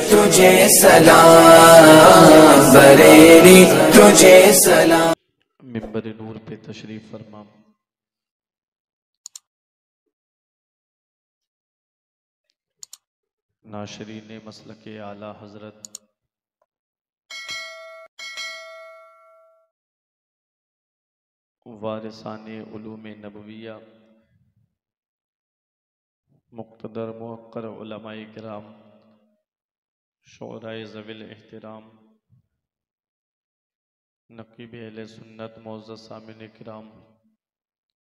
तुझे सलाम, बरेली तुझे सलाम। मिंबर नूर पे तशरीफ फरमा। नाशरीन मसलके आला हजरत वारिसाने उलूम नबविया मुक़्तदर मुअक्कर उलमाए किराम शोराए ज़विल एहतराम नक़ीब अहले सुन्नत मोअज़्ज़ज़ सामिन किराम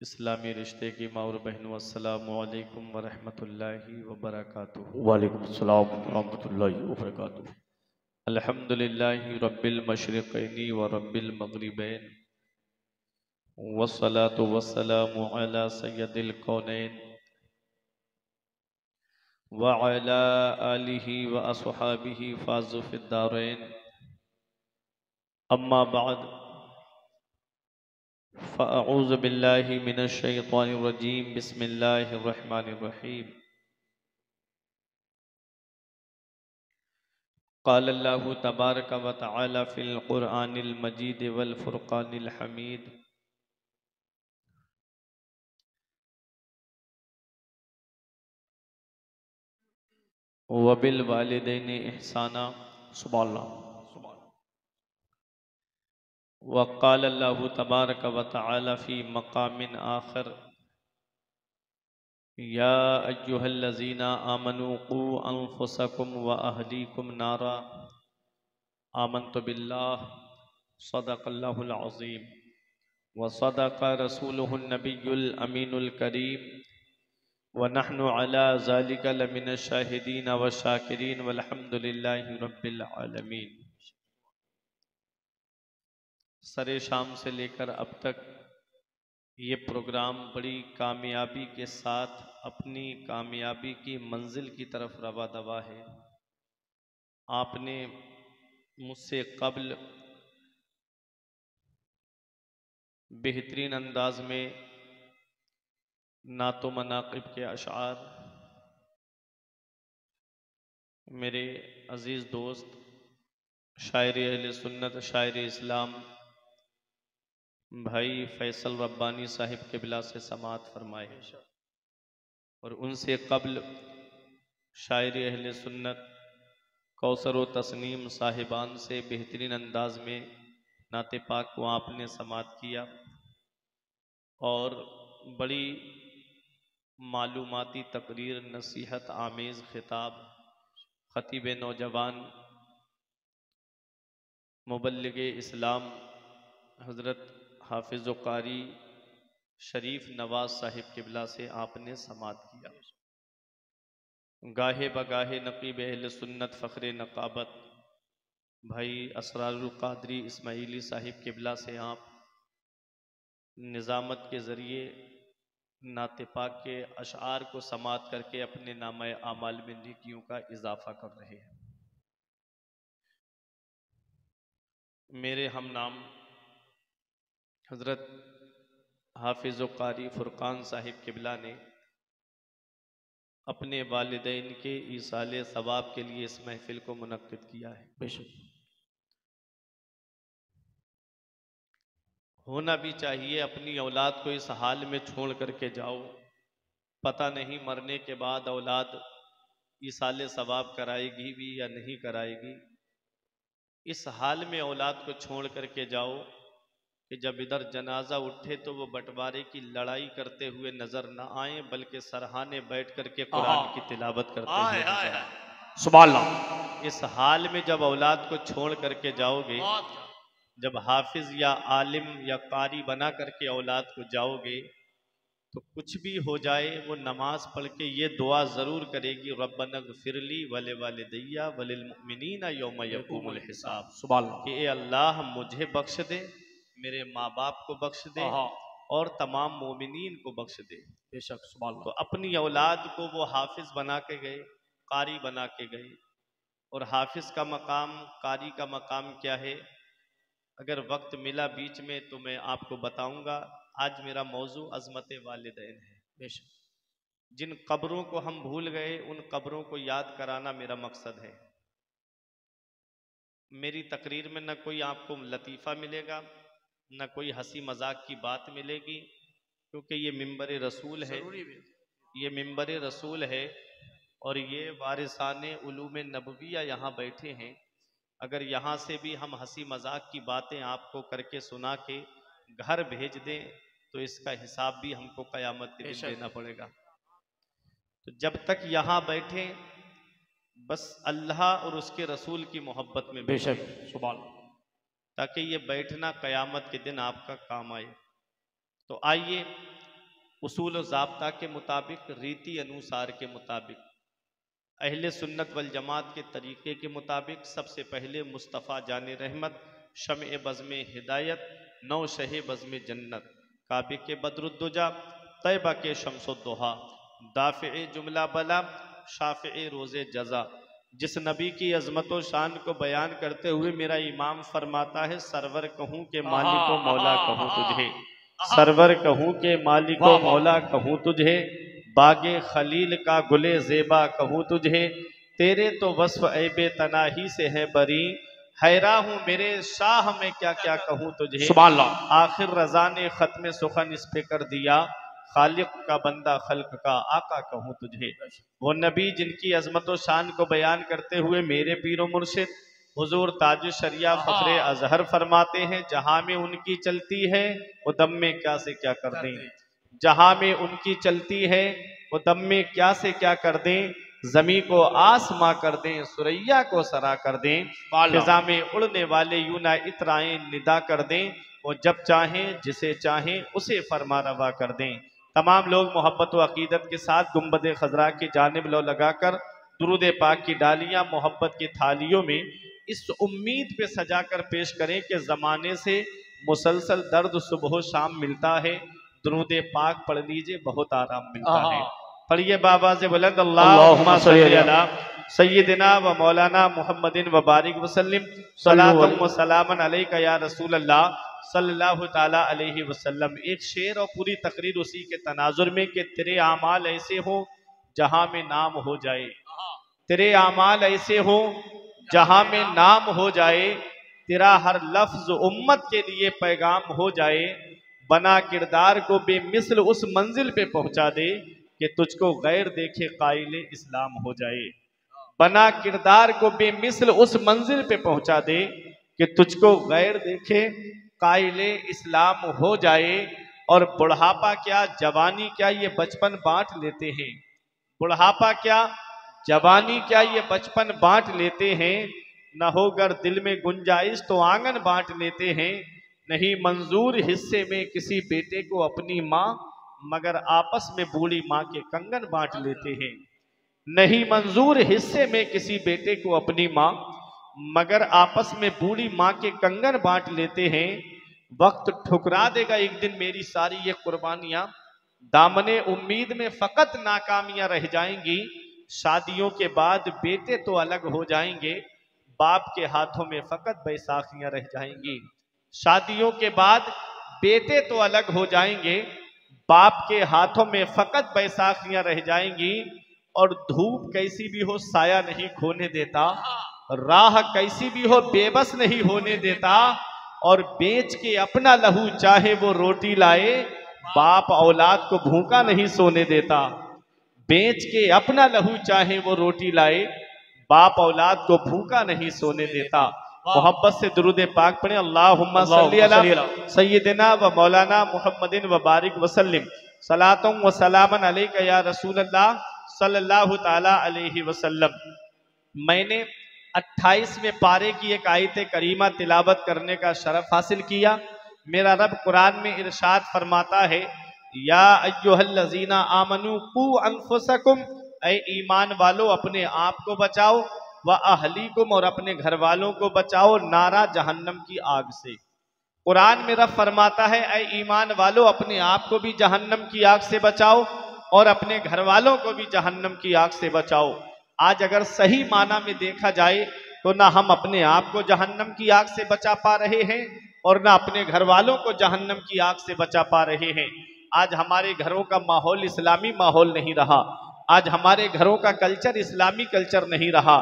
इस्लामी रिश्ते की माँ और बहनों, अस्सलामु अलैकुम व रहमतुल्लाहि व बरकातुहू। वालेकुम अस्सलाम व रहमतुल्लाहि व बरकातुहू। अल्हम्दुलिल्लाहि रब्बिल मशरिक़ैनि व रब्बिल मग़रिबैन वस्सलातु वस्सलामु अला सय्यदिल कौनैन व अला आलिहि व अस्हाबिहि फाज़ू फ़िद्दारैन। अम्मा बाद फ़अऊज़ु बिल्लाहि मिनश शैतानिर रजीम। बिस्मिल्लाहिर रहमानिर रहीम। क़ाल अल्लाहु तबारक व तआला फ़िल क़ुरआनिल मजीद वल फ़ुरक़ानिल हमीद। व बिल वालिदैनि इहसाना। सुभान अल्लाह। व क़ाल अल्लाहु तबारक व तआला फ़ी मक़ामिन आख़र या अय्युहल्लज़ीना आमनू क़ू अन्फ़ुसकुम व अहलीकुम नारा आमन्तु बिल्लाह सदक़ल्लाहुल अज़ीम व सदक़ रसूलुहुन नबियुल अमीनुल करीम व नहनु अला ज़ालिका लमिनश शाहिदीन व शाकिरीन वल्हम्दुलिल्लाहि रब्बिल आलमीन। सरे शाम से लेकर अब तक ये प्रोग्राम बड़ी कामयाबी के साथ अपनी कामयाबी की मंजिल की तरफ रवा दवा है। आपने मुझसे कब्ल बेहतरीन अंदाज में नातो मनाक़िब के अशार मेरे अज़ीज़ दोस्त शायर अहले सुन्नत शायर इस्लाम भाई फैसल रब्बानी साहिब क़िबला से समाअत फरमाए और उनसे कब्ल शायर अहले सुन्नत कौसर व तस्नीम साहिबान से बेहतरीन अंदाज में नाते पाक को आपने समाअत किया और बड़ी मालूमाती तकरीर, नसीहत आमेज़ खिताब ख़तीब नौजवान मुबल्लिग़े इस्लाम हज़रत हाफिज़ व कारी शरीफ नवाज साहिब क़िबला से आपने समाअत किया। गाहे बगाहे नक़ीब अहले सुन्नत फ़ख्रे नक़ाबत भाई असरारुल क़ादरी इस्माइली साहिब क़िबला से आप निज़ामत के ज़रिए नाते पाक के अशार को समाअत करके अपने नामे आमाल में नेकियों का इजाफ़ा कर रहे हैं। मेरे हम नाम हज़रत हाफिज़ व कारी फ़ुरक़ान साहिब क़िबला ने अपने वालिदैन के ईसाले सवाब के लिए इस महफ़िल को मुनक्किद किया है। बेशक होना भी चाहिए। अपनी औलाद को इस हाल में छोड़ करके जाओ, पता नहीं मरने के बाद औलाद ईसाले सवाब कराएगी भी या नहीं कराएगी। इस हाल में औलाद को छोड़ करके जाओ कि जब इधर जनाजा उठे तो वो बंटवारे की लड़ाई करते हुए नजर न आए, बल्कि सरहाने बैठ करके कुरान की तिलावत करते हुए नजर आए। सुभान अल्लाह। इस हाल में जब औलाद को छोड़ करके जाओगे, जब हाफिज या आलिम या कारी बना करके औलाद को जाओगे, तो कुछ भी हो जाए वो नमाज पढ़ के ये दुआ ज़रूर करेगी, रब्बनग़फ़िरली वले वालिदैया वलिल मुमिनीना यौम यक़ूमुल हिसाब। सुभान अल्लाह। कि ए अल्लाह मुझे बख्श दे, मेरे माँ बाप को बख्श दे और तमाम मोमिनीन को बख्श दे। बेशक सुभान तो अल्लाह। अपनी औलाद को वो हाफिज बना के गए, कारी बना के गए। और हाफिज का मकाम, कारी का मकाम क्या है, अगर वक्त मिला बीच में तो मैं आपको बताऊंगा। आज मेरा मौजू अज़मत वालिदैन है। बेशक जिन कब्रों को हम भूल गए उन कब्रों को याद कराना मेरा मकसद है। मेरी तकरीर में न कोई आपको लतीफ़ा मिलेगा, न कोई हंसी मजाक की बात मिलेगी, क्योंकि ये मिंबर रसूल है, ये मिंबर रसूल है और ये वारिसाने उलूम नबविया यहाँ बैठे हैं। अगर यहाँ से भी हम हंसी मजाक की बातें आपको करके सुना के घर भेज दें तो इसका हिसाब भी हमको क़यामत के दिन देना पड़ेगा। तो जब तक यहाँ बैठे बस अल्लाह और उसके रसूल की मोहब्बत में बेशक सुभान, ताकि ये बैठना क़यामत के दिन आपका काम आए। तो आइए उसूल व ज़ाब्ता के मुताबिक, रीति अनुसार के मुताबिक, अहले सुन्नत वल जमात के तरीक़े के मुताबिक सबसे पहले मुस्तफ़ा जान रहमत, शम्ए बज़्म हिदायत, नौ शहे बज़्म जन्नत, काबे के बदरुद्दुजा, तैबा के शम्सुद्दुहा, दाफ़े जुमला बला, शाफ़े रोज़े जज़ा, जिस नबी की अज़मत व शान को बयान करते हुए मेरा इमाम फरमाता है, सरवर कहूँ के मालिको मौला कहूँ तुझे, सरवर कहूँ के मालिको मौला कहूँ तुझे, बागे खलील का गुले ज़ेबा कहूँ तुझे, तेरे तो वस्फ़ ऐबे तनाही से है बरी, हैरा हूँ मेरे शाह में क्या क्या कहूँ तुझे, सुभान अल्लाह। आखिर रज़ा ने ख़त्म सुखन इस पे कर दिया, खालिक का बंदा खल्क का आका कहूँ तुझे। वो नबी जिनकी अजमत व शान को बयान करते हुए मेरे पीरो मुर्शिद हुजूर ताज शरिया फ़ख्रे अजहर फरमाते हैं, जहाँ में उनकी चलती है वो दम में क्या से क्या कर दें, जहाँ में उनकी चलती है वो दम में क्या से क्या कर दें, ज़मी को आसमां कर दें, सुरैया को सरा कर दें, फिज़ा में उड़ने वाले यूना इतराएं निदा कर दें, वो जब चाहें जिसे चाहें उसे फरमा रवा कर दें। तमाम लोग मोहब्बत व अकीदत के साथ गुंबद खजरा की जानिब लो लगाकर दुरूद पाक की डालियां मोहब्बत की थालियों में इस उम्मीद पे सजा कर पेश करें कि ज़माने से मुसलसल दर्द सुबह शाम मिलता है, दुरूद पाक पढ़ लीजिए बहुत आराम मिलता है। पढ़िए बाबा से बुलंद अल्लाहुम्मा सल्ली अला सय्यिदिना व मौलाना मुहम्मदिन व बारिक वसल्लिम सलातुम व सलामन अलैका या रसूल अल्लाह सल्लल्लाहु ताला अलैहि वसल्लम। एक शेर और पूरी तकरीर उसी के तनाजुर में कि तेरे आमाल ऐसे हो जहां में नाम हो जाए, तेरे आमाल ऐसे हो जहां में नाम हो जाए, तेरा हर लफ्ज उम्मत के लिए पैगाम हो जाए, बना किरदार को बेमिसल उस मंजिल पे पहुंचा दे कि तुझको गैर देखे कायले इस्लाम हो जाए, बना किरदार को बेमिसल उस मंजिल पे पहुंचा दे कि तुझको गैर देखे कायले इस्लाम हो जाए। और बुढ़ापा क्या जवानी क्या ये बचपन बांट लेते हैं, बुढ़ापा क्या जवानी क्या ये बचपन बांट लेते हैं, न होकर दिल में गुंजाइश तो आंगन बांट लेते हैं, नहीं मंजूर हिस्से में किसी बेटे को अपनी माँ मगर आपस में बूढ़ी माँ के कंगन बांट लेते हैं, नहीं मंजूर हिस्से में किसी बेटे को अपनी माँ मगर आपस में बूढ़ी माँ के कंगन बांट लेते हैं। वक्त ठुकरा देगा एक दिन मेरी सारी ये कुर्बानियां, दामने उम्मीद में फकत नाकामियां रह जाएंगी, शादियों के बाद बेटे तो अलग हो जाएंगे, बाप के हाथों में फकत बैसाखियां रह जाएंगी, शादियों के बाद बेटे तो अलग हो जाएंगे, बाप के हाथों में फकत बैसाखियां रह जाएंगी। और धूप कैसी भी हो साया नहीं खोने देता, राह कैसी भी हो बेबस नहीं होने देता, और बेच के अपना लहू चाहे वो रोटी लाए, बाप औलाद को भूखा नहीं सोने देता, बेच के अपना लहू चाहे वो रोटी लाए, बाप औलाद को भूखा नहीं सोने देता। मोहब्बत से दुरूद पाक पढ़े, अल्लाहुम्मा सल्ली अला सय्यिदिना व मौलाना मुहम्मदिन व बारिक वसल्लिम सलातुम व सलामन अलैका या रसूल अल्लाह सल्लल्लाहु ताला अलैहि वसल्लम। मैंने 28वें पारे की एक आयत करीमा तिलावत करने का शरफ हासिल किया। मेरा रब कुरान में इरशाद फरमाता है, या अय्युहल्लज़ीना आमनू कू अनफुसकुम, ऐ ईमान वालों अपने आप को बचाओ, व अहलीकुम और अपने घर वालों को बचाओ, नारा जहन्नम की आग से। कुरान में रब फरमाता है, ऐ ईमान वालों अपने आप को भी जहन्नम की आग से बचाओ और अपने घर वालों को भी जहन्नम की आग से बचाओ। आज अगर सही माना में देखा जाए तो ना हम अपने आप को जहन्नम की आग से बचा पा रहे हैं और ना अपने घर वालों को जहन्नम की आग से बचा पा रहे हैं। आज हमारे घरों का माहौल इस्लामी माहौल नहीं रहा, आज हमारे घरों का कल्चर इस्लामी कल्चर नहीं रहा,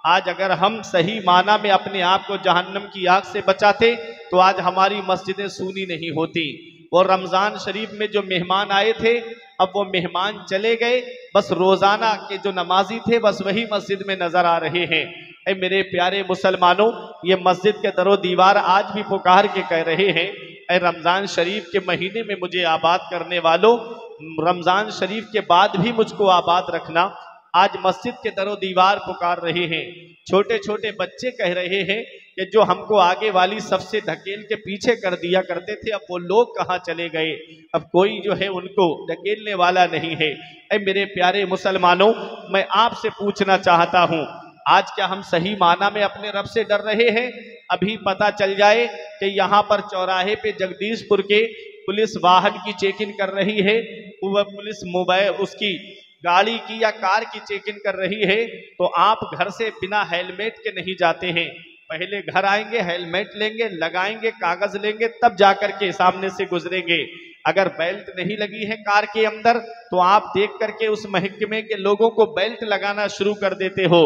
आज अगर हम सही माना में अपने आप को जहन्नम की आग से बचाते तो आज हमारी मस्जिदें सूनी नहीं होती। और रमज़ान शरीफ में जो मेहमान आए थे, अब वो मेहमान चले गए, बस रोज़ाना के जो नमाजी थे बस वही मस्जिद में नज़र आ रहे हैं। ऐ मेरे प्यारे मुसलमानों, ये मस्जिद के दरो दीवार आज भी पुकार के कह रहे हैं, ऐ रमज़ान शरीफ के महीने में मुझे आबाद करने वालों, रमज़ान शरीफ के बाद भी मुझको आबाद रखना। आज मस्जिद के दरो दीवार पुकार रहे हैं। छोटे छोटे बच्चे कह रहे हैं कि जो हमको आगे वाली सबसे धकेल के पीछे कर दिया करते थे, अब वो लोग कहाँ चले गए, अब कोई जो है उनको धकेलने वाला नहीं है। ऐ मेरे प्यारे मुसलमानों, मैं आपसे पूछना चाहता हूँ, आज क्या हम सही माना में अपने रब से डर रहे हैं? अभी पता चल जाए कि यहाँ पर चौराहे पे जगदीशपुर के पुलिस वाहन की चेकिंग कर रही है, वह पुलिस मोबाइल उसकी गाड़ी की या कार की चेकिंग कर रही है, तो आप घर से बिना हेलमेट के नहीं जाते हैं। पहले घर आएंगे, हेलमेट लेंगे, लगाएंगे, कागज लेंगे, तब जाकर के सामने से गुजरेंगे। अगर बेल्ट नहीं लगी है कार के अंदर तो आप देख करके उस महकमे के लोगों को बेल्ट लगाना शुरू कर देते हो।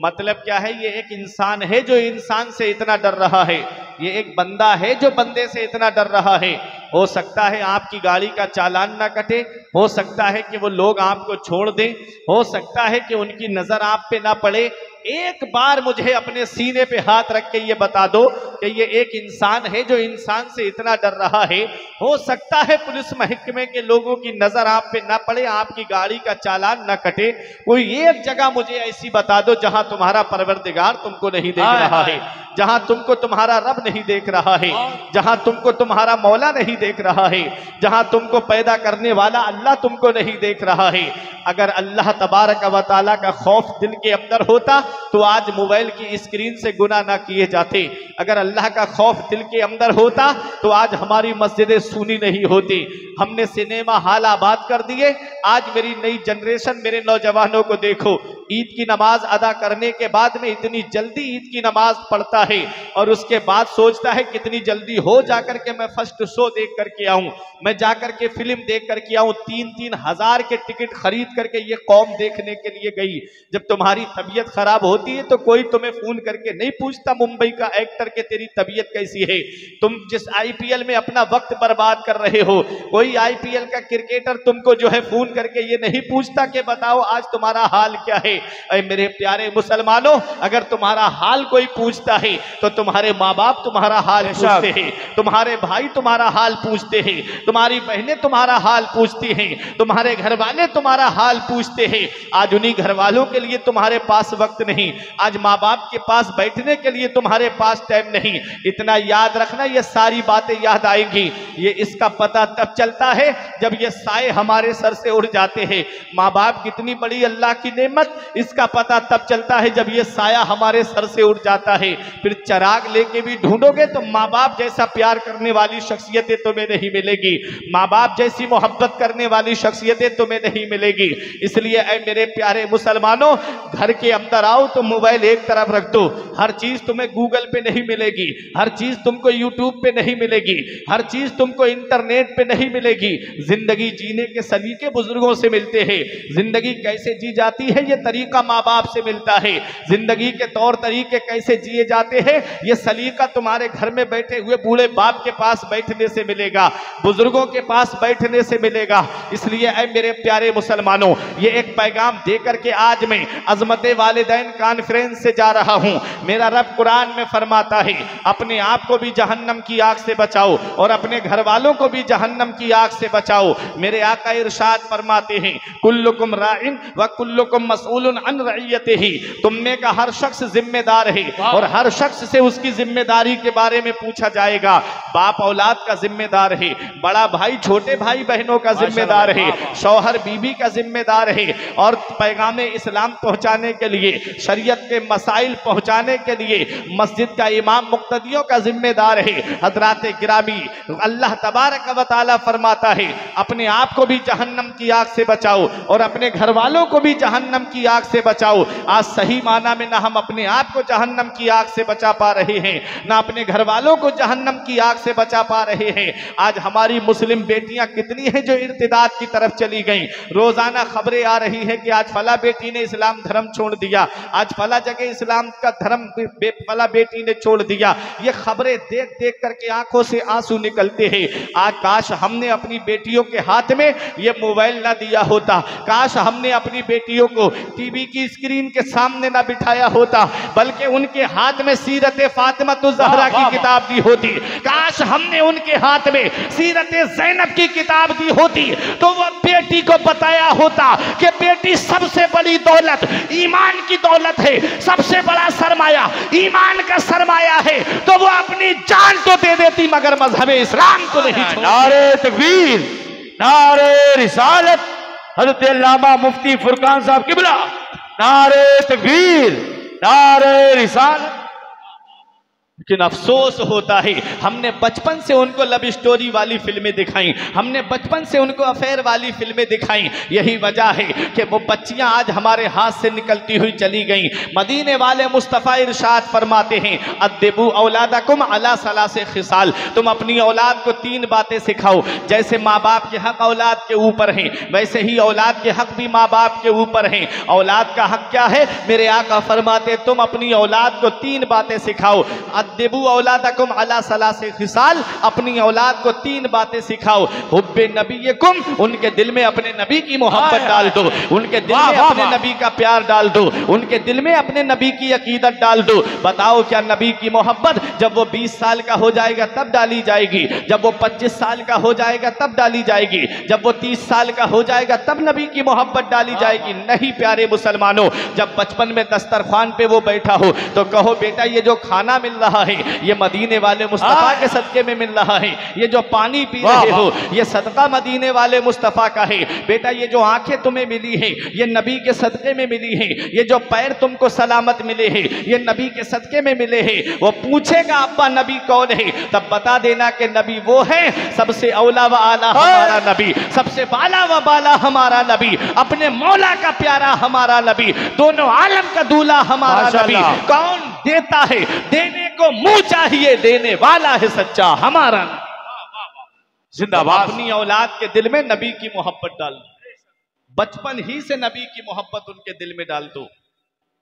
मतलब क्या है? ये एक इंसान है जो इंसान से इतना डर रहा है, ये एक बंदा है जो बंदे से इतना डर रहा है। हो सकता है आपकी गाड़ी का चालान ना कटे, हो सकता है कि वो लोग आपको छोड़ दें, हो सकता है कि उनकी नजर आप पे ना पड़े। एक बार मुझे अपने सीने पे हाथ रख के ये बता दो कि ये एक इंसान है जो इंसान से इतना डर रहा है। हो सकता है पुलिस महकमे के लोगों की नजर आप पे ना पड़े, आपकी गाड़ी का चालान ना कटे। कोई एक जगह मुझे ऐसी बता दो जहां तुम्हारा परवरदिगार तुमको नहीं देख रहा है, जहां तुमको तुम्हारा रब नहीं देख रहा है, जहां तुमको तुम्हारा मौला नहीं देख रहा है, जहां तुमको पैदा करने वाला अल्लाह तुमको नहीं देख रहा है। अगर अल्लाह तबारक व तआला का खौफ दिल के अंदर होता तो आज मोबाइल की स्क्रीन से गुनाह ना किए जाते। अगर अल्लाह का खौफ दिल के अंदर होता तो आज हमारी मस्जिदें सूनी नहीं होती। हमने सिनेमा हाल आबाद कर दिए। आज मेरी नई जनरेशन, मेरे नौजवानों को देखो, ईद की नमाज अदा करने के बाद में इतनी जल्दी ईद की नमाज पढ़ता है और उसके बाद सोचता है कितनी जल्दी हो जाकर के मैं फर्स्ट शो देख करके आऊं, मैं जाकर के फिल्म देख करके आऊं। 3-3 हजार के टिकट खरीद करके ये कौम देखने के लिए गई। जब तुम्हारी तबीयत खराब होती है तो कोई तुम्हें फोन करके नहीं पूछता मुंबई का एक्टर के तेरी तबीयत कैसी है। तुम जिस आईपीएल में अपना वक्त बर्बाद कर रहे हो, कोई आईपीएल का क्रिकेटर तुमको जो है फोन करके ये नहीं पूछता कि बताओ आज तुम्हारा हाल क्या है। ऐ मेरे प्यारे मुसलमानों, अगर तुम्हारा हाल कोई पूछता है तो तुम्हारे माँ बाप तुम्हारा हाल पूछते हैं, तुम्हारे भाई तुम्हारा हाल पूछते हैं, तुम्हारी बहनें तुम्हारा हाल पूछती हैं, तुम्हारे घर वाले तुम्हारा हाल पूछते हैं। आज उन्हीं घर वालों के लिए तुम्हारे पास वक्त नहीं, आज माँ बाप के पास बैठने के लिए तुम्हारे पास टाइम नहीं। इतना याद रखना, ये सारी बातें याद आएंगी। ये इसका पता तब चलता है जब ये साए हमारे सर से उड़ जाते हैं। माँ बाप कितनी बड़ी अल्लाह की नेमत, इसका पता तब चलता है जब ये साया हमारे सर से उड़ जाता है। फिर चिराग लेके भी ढूंढोगे तो माँ बाप जैसा प्यार करने वाली शख्सियतें तुम्हें नहीं मिलेगी, माँ बाप जैसी मोहब्बत करने वाली शख्सियतें तुम्हें नहीं मिलेगी। इसलिए ऐ मेरे प्यारे मुसलमानों, घर के अंदर आओ तो मोबाइल एक तरफ रख दो। हर चीज तुम्हें गूगल पे नहीं मिलेगी, हर चीज तुमको यूट्यूब पे नहीं मिलेगी, हर चीज तुमको इंटरनेट पे नहीं मिलेगी। जिंदगी जीने के सलीके बुजुर्गों से मिलते हैं, जिंदगी कैसे जी जाती है ये तरीका माँ बाप से मिलता है, जिंदगी के तौर तरीके कैसे जिए जाते हैं ये सलीका तुम्हारे घर में बैठे हुए बूढ़े बाप के पास बैठने से मिलेगा, बुजुर्गों के पास बैठने से मिलेगा। इसलिए ऐ मेरे प्यारे मुसलमानों, ये एक पैगाम देकर के आज मैं अजमत वालिदैन कॉन्फ्रेंस से जा रहा हूं। मेरा रब कुरान में फरमाता है, अपने आप को भी जहन्नम की आग से बचाओ और अपने घर वालों को भी जहन्नम की आग से बचाओ। मेरे आका इरशाद फरमाते हैं, कुल्लुकुम राइन व कुल्लुकुम मसऊलुन अन रइयतिही। तुम में का हर शख्स जिम्मेदार है और हर शख्स से उसकी जिम्मेदारी के बारे में पूछा जाएगा। बाप औलाद का जिम्मेदार है, बड़ा भाई छोटे भाई बहनों का जिम्मेदार है, शौहर बीबी का जिम्मेदार है, और पैगाम इस्लाम पहुंचाने के लिए, शरीयत के मसाइल पहुंचाने के लिए मस्जिद का इमाम मुक्तदियों का जिम्मेदार है। हजरात गिरामी, अल्लाह तबारक व तआला फरमाता है, अपने आप को भी जहन्नम की आग से बचाओ और अपने घर वालों को भी जहन्नम की आग से बचाओ। आज सही माना में ना हम अपने आप को जहन्नम की आग से बचा पा रहे हैं, ना अपने घर वालों को जहन्नम की आग से बचा पा रहे हैं। आज हमारी मुस्लिम बेटियां कितनी हैं जो इर्तिदाद की तरफ चली गईं। रोजाना खबरें आ रही है कि आज फला बेटी ने इस्लाम धर्म छोड़ दिया, आज फला जगह इस्लाम का धर्म फला बेटी ने छोड़ दिया। ये खबरें देख देख करके आंखों से आंसू निकलते हैं। आज काश हमने अपनी बेटियों के हाथ में ये मोबाइल ना दिया होता, काश हमने अपनी बेटियों को टीवी की स्क्रीन के सामने ना बिठाया होता, बल्कि उनके हाथ में सीरत फातिमा ज़हरा की किताब दी होती। काश हमने उनके हाथ में सीरत ज़ैनब की किताब दी होती तो वह बेटी को बताया होता कि बेटी सबसे बड़ी दौलत ईमान की दौलत है, सबसे बड़ा सरमाया ईमान का सरमाया है, तो वो अपनी जान तो दे देती मगर मजहब इस्लाम को नहीं छोड़ती। नारे तकबीर, नारे रिसालत, हज़रत अल्लामा मुफ्ती फुरकान साहब किबला, नारे तकबीर, नारे रिसालत। लेकिन अफसोस होता है हमने बचपन से उनको लव स्टोरी वाली फिल्में दिखाई, हमने बचपन से उनको अफेयर वाली फिल्में दिखाई। यही वजह है कि वो बच्चियां आज हमारे हाथ से निकलती हुई चली गईं। मदीने वाले मुस्तफ़ा इरशाद फरमाते हैं, अद्दिबू औलादकुम अला सलासे खिसाल, तुम अपनी औलाद को 3 बातें सिखाओ। जैसे माँ बाप के हक औलाद के ऊपर हैं, वैसे ही औलाद के हक भी माँ बाप के ऊपर हैं। औलाद का हक क्या है? मेरे आका फरमाते तुम अपनी औलाद को 3 बातें सिखाओ। अद्दिबू औलादकुम अला सलासे खिसाल, अपनी औलाद को 3 बातें सिखाओ। हुब्बे नबीयकुम, उनके दिल में अपने नबी की मोहब्बत डाल दो, उनके दिल में अपने नबी का प्यार डाल दो, उनके दिल में अपने नबी की अकीदत डाल दो। बताओ क्या नबी की मोहब्बत जब वो 20 साल का हो जाएगा तब डाली जाएगी, जब वो 25 साल का हो जाएगा तब डाली जाएगी, जब वो 30 साल का हो जाएगा तब नबी की मोहब्बत डाली जाएगी? नहीं प्यारे मुसलमानों, जब बचपन में दस्तरखान पे वो बैठा हो तो कहो बेटा ये जो खाना मिल रहा है ये मदीने वाले मुस्तफ़ा के सदके में मिल रहा है, ये जो पानी पी रहे हो ये सदका मदीने वाले मुस्तफ़ा का है। बेटा ये जो आंखें तुम्हें मिली हैं ये नबी के सदके में मिली हैं, ये जो पैर तुमको सलामत मिले हैं ये नबी के सदके में मिले हैं। वो पूछेगा अब्बा नबी कौन है, तब बता देना कि नबी वो है सबसे औला व आला हमारा नबी, सबसे बाला व बाला हमारा नबी, अपने मौला का प्यारा हमारा नबी, दोनों आलम का दूल्हा हमारा नबी। कौन देता है? देने को मुंह चाहिए, देने वाला है सच्चा हमारा नबी। जिंदाबाद। अपनी औलाद के दिल में नबी की मोहब्बत डाल दो, बचपन ही से नबी की मोहब्बत उनके दिल में डाल दो,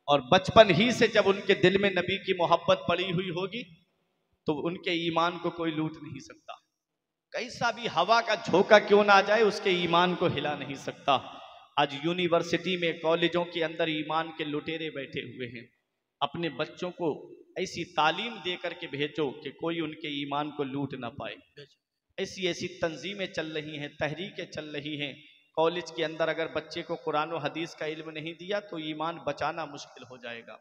और बचपन ही से जब उनके दिल में नबी की मोहब्बत पड़ी हुई होगी तो उनके ईमान को कोई लूट नहीं सकता। कैसा भी हवा का झोंका क्यों ना आ जाए उसके ईमान को हिला नहीं सकता। आज यूनिवर्सिटी में कॉलेजों के अंदर ईमान के लुटेरे बैठे हुए हैं। अपने बच्चों को ऐसी तालीम दे करके भेजो कि कोई उनके ईमान को लूट ना पाए। ऐसी ऐसी तंजीमें चल रही हैं, तहरीकें चल रही हैं। कॉलेज के अंदर अगर बच्चे को कुरान और हदीस का इल्म नहीं दिया तो ईमान बचाना मुश्किल हो जाएगा।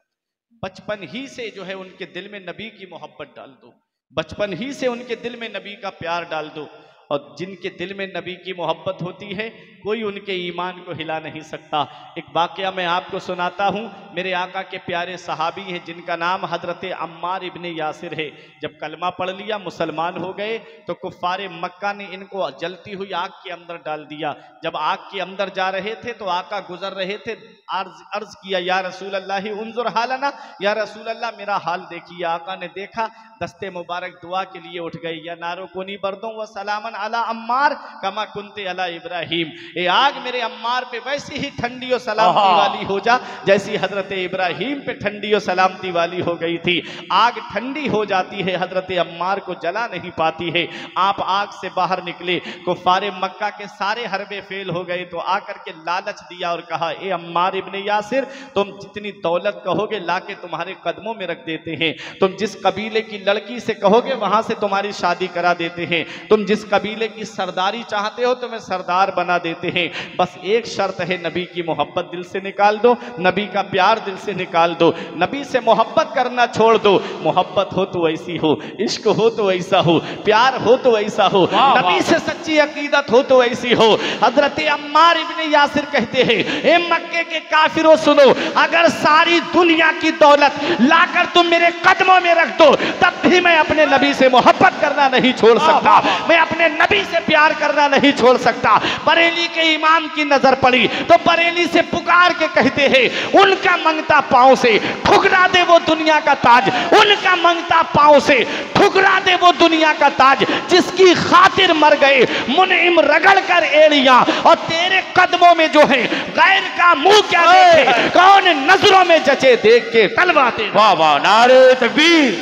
बचपन ही से जो है उनके दिल में नबी की मोहब्बत डाल दो, बचपन ही से उनके दिल में नबी का प्यार डाल दो, और जिनके दिल में नबी की मोहब्बत होती है कोई उनके ईमान को हिला नहीं सकता। एक वाक़या मैं आपको सुनाता हूँ। मेरे आका के प्यारे सहाबी हैं जिनका नाम हज़रत अम्मार इब्ने यासिर है। जब कलमा पढ़ लिया मुसलमान हो गए तो कुफ़ारे मक्का ने इनको जलती हुई आग के अंदर डाल दिया। जब आग के अंदर जा रहे थे तो आका गुजर रहे थे, अर्ज किया या रसूल अल्लाह उन्जुर हालना, या रसूल अल्लाह मेरा हाल देखिए। आका ने देखा, दस्ते मुबारक दुआ के लिए उठ गई, या नारो कोनी बर्दों व सलामन अला अम्मार कमा कुंते अला इब्राहिम, ए आग मेरे अम्मार पे वैसी ही ठंडी और सलामती वाली हो जा जैसी हजरत इब्राहिम पे ठंडी और सलामती वाली हो गई थी। आग ठंडी हो जाती है, हजरत अम्मार को जला नहीं पाती है। आप आग से बाहर निकले, कुफ़ारे मक्का के सारे हरबे फेल हो गए तो आकर के लालच दिया और कहा, ए अम्मार इब्ने यासिर तुम जितनी दौलत कहोगे लाके तुम्हारे कदमों में रख देते हैं, तुम जिस कबीले की लड़की से कहोगे वहां से तुम्हारी शादी करा देते हैं, तुम जिस कबीले की सरदारी चाहते हो तुम्हें सरदार बना देते हैं। बस एक शर्त है, नबी की मोहब्बत दिल से निकाल दो, नबी का प्यार दिल से निकाल दो, नबी से मोहब्बत करना छोड़ दो। मोहब्बत हो तो ऐसी हो, इश्क हो तो ऐसा हो, प्यार हो तो ऐसा हो, नबी से सच्ची अकीदत हो तो ऐसी हो। हजरत अम्मार इब्ने यासिर कहते हैं, ए मक्के के काफिरों सुनो, अगर सारी दुनिया की दौलत लाकर तुम मेरे कदमों में रख दो तब भी मैं अपने नबी से मोहब्बत करना नहीं छोड़ सकता, मैं अपने नबी से प्यार करना नहीं छोड़ सकता। बरेली के इमाम की नजर पड़ी तो बरेली से पुकार के कहते हैं, उनका मंगता पांव से ठुकरा दे वो दुनिया का ताज, उनका मंगता पांव से ठुकरा दे वो दुनिया का ताज, जिसकी खातिर मर गए मुनइम रगड़ कर एड़ियां, और तेरे कदमों में जो है गैर का मुंह क्या देखे, कौन नजरों में जचे देख के तलवाते। वाह वाह, नारे तकबीर,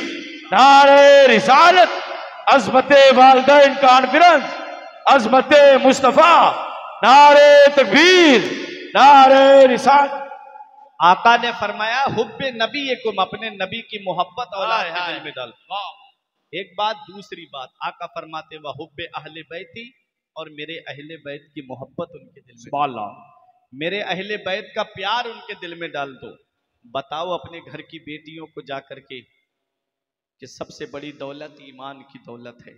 नारे रिसालत, अज़मते वालिदैन कॉन्फ्रेंस, अज़मते मुस्तफा, नारे तकबीर, नारे रिसालत। आका ने फरमाया हुब्बे नबी कुम, अपने नबी की मोहब्बत औलाद के दिल में डाल। एक बात, दूसरी बात, आका फरमाते वह हुब्बे अहले बैती, और मेरे अहले बैत की मोहब्बत उनके दिल में डाल, मेरे अहले बैत का प्यार उनके दिल में डाल दो। बताओ अपने घर की बेटियों को जाकर के कि सबसे बड़ी दौलत ईमान की दौलत है।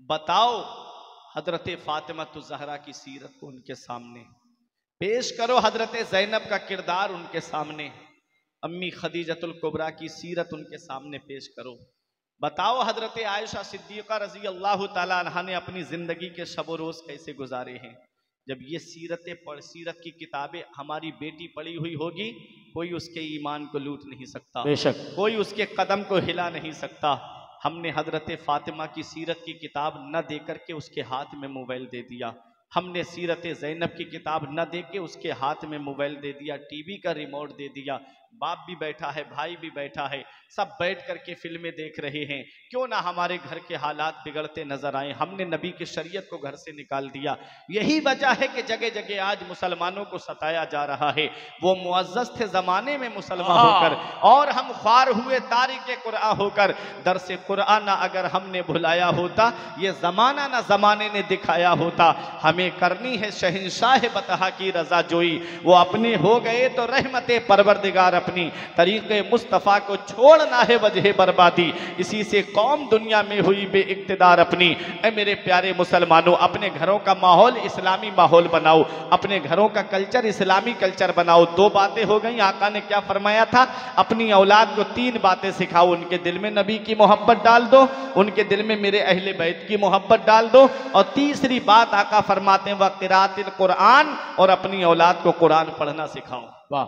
बताओ हजरत फातिमा तो ज़हरा की सीरत को उनके सामने पेश करो, हजरत ज़ैनब का किरदार उनके सामने, अम्मी खदीजतुल कुबरा की सीरत उनके सामने पेश करो। बताओ हजरत आयशा सिद्दीक़ा रज़ी अल्लाह ताला अन्हा ने अपनी ज़िंदगी के शब रोज़ कैसे गुजारे हैं। जब ये सीरत की किताबें हमारी बेटी पढ़ी हुई होगी, कोई उसके ईमान को लूट नहीं सकता, बेशक कोई उसके कदम को हिला नहीं सकता। हमने हजरत फातिमा की सीरत की किताब न दे करके उसके हाथ में मोबाइल दे दिया, हमने सीरत ज़ैनब की किताब न दे के उसके हाथ में मोबाइल दे दिया, टीवी का रिमोट दे दिया। बाप भी बैठा है, भाई भी बैठा है, सब बैठ करके फिल्में देख रहे हैं। क्यों ना हमारे घर के हालात बिगड़ते नजर आए, हमने नबी की शरीयत को घर से निकाल दिया। यही वजह है कि जगह जगह आज मुसलमानों को सताया जा रहा है। वो मुअज़्ज़ज़ थे ज़माने में मुसलमान होकर, और हम ख्वार हुए तारिक कुरान होकर। दरसे कुरान ना अगर हमने भुलाया होता, ये ज़माना ना ज़माने ने दिखाया होता। हमें करनी है शहंशाह बतहा की रजा जोई, वो अपने हो गए तो रहमते परवरदिगार अपनी, तरीक़े मुस्तफ़ा को छोड़ना है वजह बर्बादी, इसी से कौम दुनिया में हुई बेइक़्तिदार अपनी। ऐ मेरे प्यारे मुसलमानों, अपने घरों का माहौल इस्लामी माहौल बनाओ, अपने घरों का कल्चर इस्लामी कल्चर बनाओ। दो बातें हो गई, आका ने क्या फरमाया था, अपनी औलाद को तीन बातें सिखाओ। उनके दिल में नबी की मोहब्बत डाल दो, उनके दिल में मेरे अहले बैत की मोहब्बत डाल दो, और तीसरी बात आका फरमाते हैं वह क़िराअतिल कुरान, और अपनी औलाद को कुरान पढ़ना सिखाओ। वाह,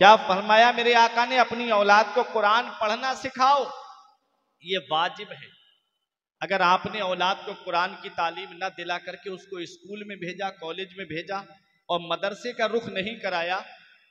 क्या फरमाया मेरे आका ने, अपनी औलाद को कुरान पढ़ना सिखाओ। ये वाजिब है। अगर आपने औलाद को कुरान की तालीम न दिला करके उसको स्कूल में भेजा, कॉलेज में भेजा और मदरसे का रुख नहीं कराया,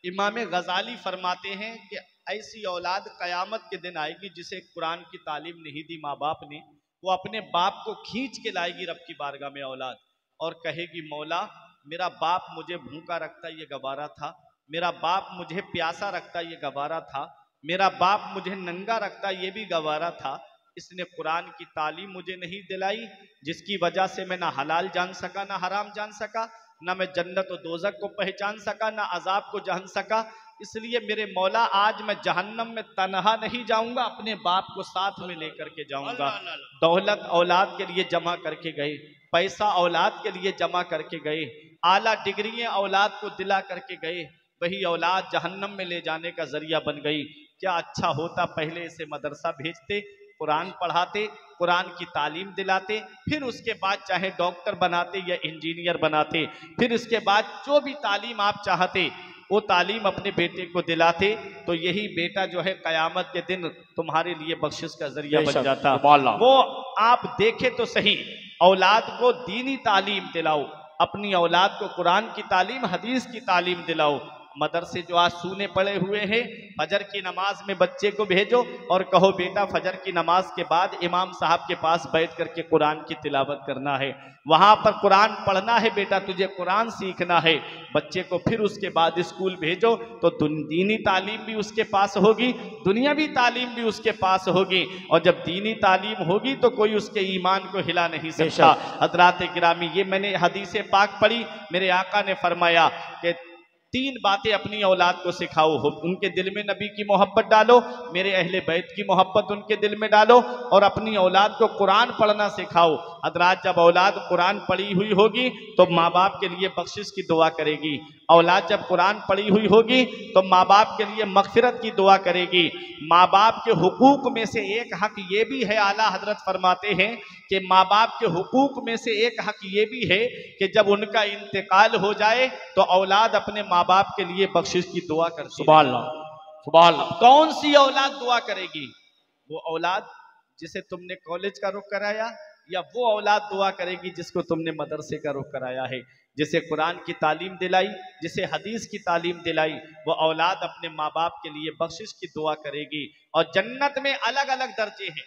इमाम गजाली फरमाते हैं कि ऐसी औलाद क़यामत के दिन आएगी जिसे कुरान की तालीम नहीं दी माँ बाप ने, वो अपने बाप को खींच के लाएगी रब की बारगाह में औलाद, और कहेगी मौला मेरा बाप मुझे भूखा रखता ये गवारा था, मेरा बाप मुझे प्यासा रखता ये गवारा था, मेरा बाप मुझे नंगा रखता ये भी गवारा था। इसने कुरान की तालीम मुझे नहीं दिलाई, जिसकी वजह से मैं ना हलाल जान सका, ना हराम जान सका, ना मैं जन्नत और दोज़ख को पहचान सका, ना अजाब को जान सका। इसलिए मेरे मौला आज मैं जहन्नम में तनहा नहीं जाऊंगा, अपने बाप को साथ में लेकर के जाऊंगा। दौलत औलाद के लिए जमा करके गए, पैसा औलाद के लिए जमा करके गए, आला डिग्रियां औलाद को दिला करके गए, वही औलाद जहन्नम में ले जाने का जरिया बन गई। क्या अच्छा होता पहले इसे मदरसा भेजते, कुरान पढ़ाते, कुरान की तालीम दिलाते, फिर उसके बाद चाहे डॉक्टर बनाते या इंजीनियर बनाते, फिर इसके बाद जो भी तालीम आप चाहते वो तालीम अपने बेटे को दिलाते, तो यही बेटा जो है क़यामत के दिन तुम्हारे लिए बख्शिश का जरिया बन जाता। वो आप देखे तो सही, औलाद को दीनी तालीम दिलाओ, अपनी औलाद को कुरान की तालीम, हदीस की तालीम दिलाओ। मदरसे जो आज सूने पड़े हुए हैं, फजर की नमाज में बच्चे को भेजो और कहो बेटा फजर की नमाज के बाद इमाम साहब के पास बैठ करके कुरान की तिलावत करना है, वहाँ पर कुरान पढ़ना है बेटा, तुझे कुरान सीखना है। बच्चे को फिर उसके बाद स्कूल भेजो तो दीनी तालीम भी उसके पास होगी, दुनियावी तालीम भी उसके पास होगी, और जब दीनी तालीम होगी तो कोई उसके ईमान को हिला नहीं सकता। हज़रात गिरामी, ये मैंने हदीस पाक पढ़ी, मेरे आका ने फरमाया कि तीन बातें अपनी औलाद को सिखाओ। उनके दिल में नबी की मोहब्बत डालो, मेरे अहले बैत की मोहब्बत उनके दिल में डालो, और अपनी औलाद को कुरान पढ़ना सिखाओ। हजरात, जब औलाद कुरान पढ़ी हुई होगी तो माँ बाप के लिए बख्शिश की दुआ करेगी। औलाद जब कुरान पढ़ी हुई होगी तो माँ बाप के लिए मगफिरत की दुआ करेगी। माँ बाप के हुकूक में से एक हक ये भी है, आला हजरत फरमाते हैं कि माँ बाप के हुकूक में से एक हक ये भी है कि जब उनका इंतकाल हो जाए तो औलाद अपने माँ बाप के लिए बख्शिश की दुआ करती है। सुभान अल्लाह, सुभान अल्लाह। कौन सी औलाद दुआ करेगी? वो औलाद जिसे तुमने कॉलेज का रुख कराया, या वो औलाद दुआ करेगी जिसको तुमने मदरसे का रुख कराया है, जिसे कुरान की तालीम दिलाई, जिसे हदीस की तालीम दिलाई। वो औलाद अपने माँ बाप के लिए बख्शिश की दुआ करेगी। और जन्नत में अलग अलग दर्जे हैं,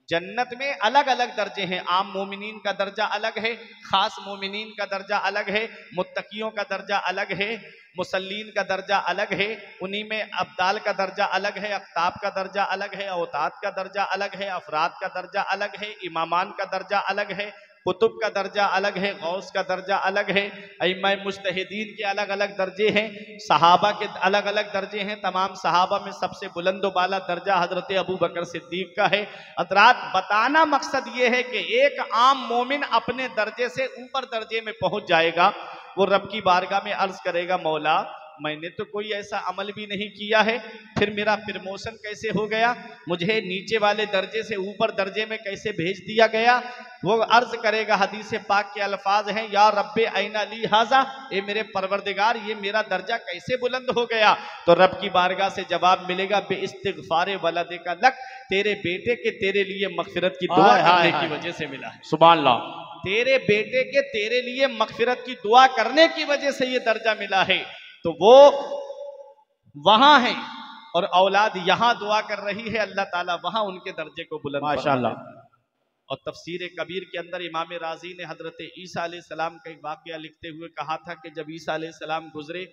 जन्नत में अलग अलग दर्जे हैं। आम मोमिनीन का दर्जा अलग है, खास मोमिनीन का दर्जा अलग है, मुत्तकियों का दर्जा अलग है, मुसल्लीन का दर्जा अलग है, उन्हीं में अब्दाल का दर्जा अलग है, अख्ताब का दर्जा अलग है, औताद का दर्जा अलग है, अफराद का दर्जा अलग है, इमामान का दर्जा अलग है, कुतुब का दर्जा अलग है, गौस का दर्जा अलग है, अइम्मा मुज्तहिदीन के अलग अलग दर्जे हैं, सहाबा के अलग अलग दर्जे हैं। तमाम सहाबा में सबसे बुलंद वाला दर्जा हजरत अबू बकर सिद्दीक का है। हजरात, बताना मकसद ये है कि एक आम मोमिन अपने दर्जे से ऊपर दर्जे में पहुंच जाएगा। वो रब की बारगाह में अर्ज करेगा, मौला मैंने तो कोई ऐसा अमल भी नहीं किया है, फिर मेरा प्रमोशन कैसे हो गया, मुझे नीचे वाले दर्जे से ऊपर दर्जे में कैसे भेज दिया गया। वो अर्ज करेगा, हदीस पाक के अल्फाज हैं, या रब्बे ऐना ली हाजा, ए मेरे परवरदिगार ये मेरा दर्जा कैसे बुलंद हो गया। तो रब की बारगाह से जवाब मिलेगा, बे इस्तिगफार वलदे का लक, तेरे बेटे के तेरे लिए मगफिरत की दुआ करने की वजह से मिला है। सुभान अल्लाह। तेरे बेटे के तेरे लिए मगफिरत की दुआ करने की वजह से ये दर्जा मिला है। तो वो वहां है और औलाद यहां दुआ कर रही है, अल्लाह ताला वहां उनके दर्जे को बुलंद माशाअल्लाह। और तफसीर कबीर के अंदर इमाम राजी ने हजरत ईसा अलैहि सलाम का एक वाकया लिखते हुए कहा था कि जब ईसा अलैहि सलाम गुजरे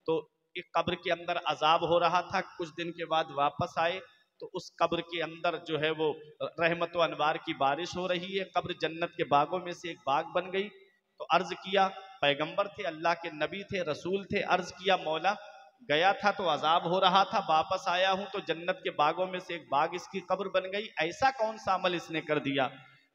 तो एक कब्र के अंदर अजाब हो रहा था, कुछ दिन के बाद वापस आए तो उस कब्र के अंदर जो है वो रहमत व अनवार की बारिश हो रही है, कब्र जन्नत के बागों में से एक बाग बन गई। तो अर्ज किया, पैगंबर थे, अल्लाह के नबी थे, रसूल थे, अर्ज किया, मौला गया था तो अजाब हो रहा था, वापस आया हूं तो जन्नत के बागों में से एक बाग इसकी कब्र बन गई, ऐसा कौन सा अमल इसने कर दिया।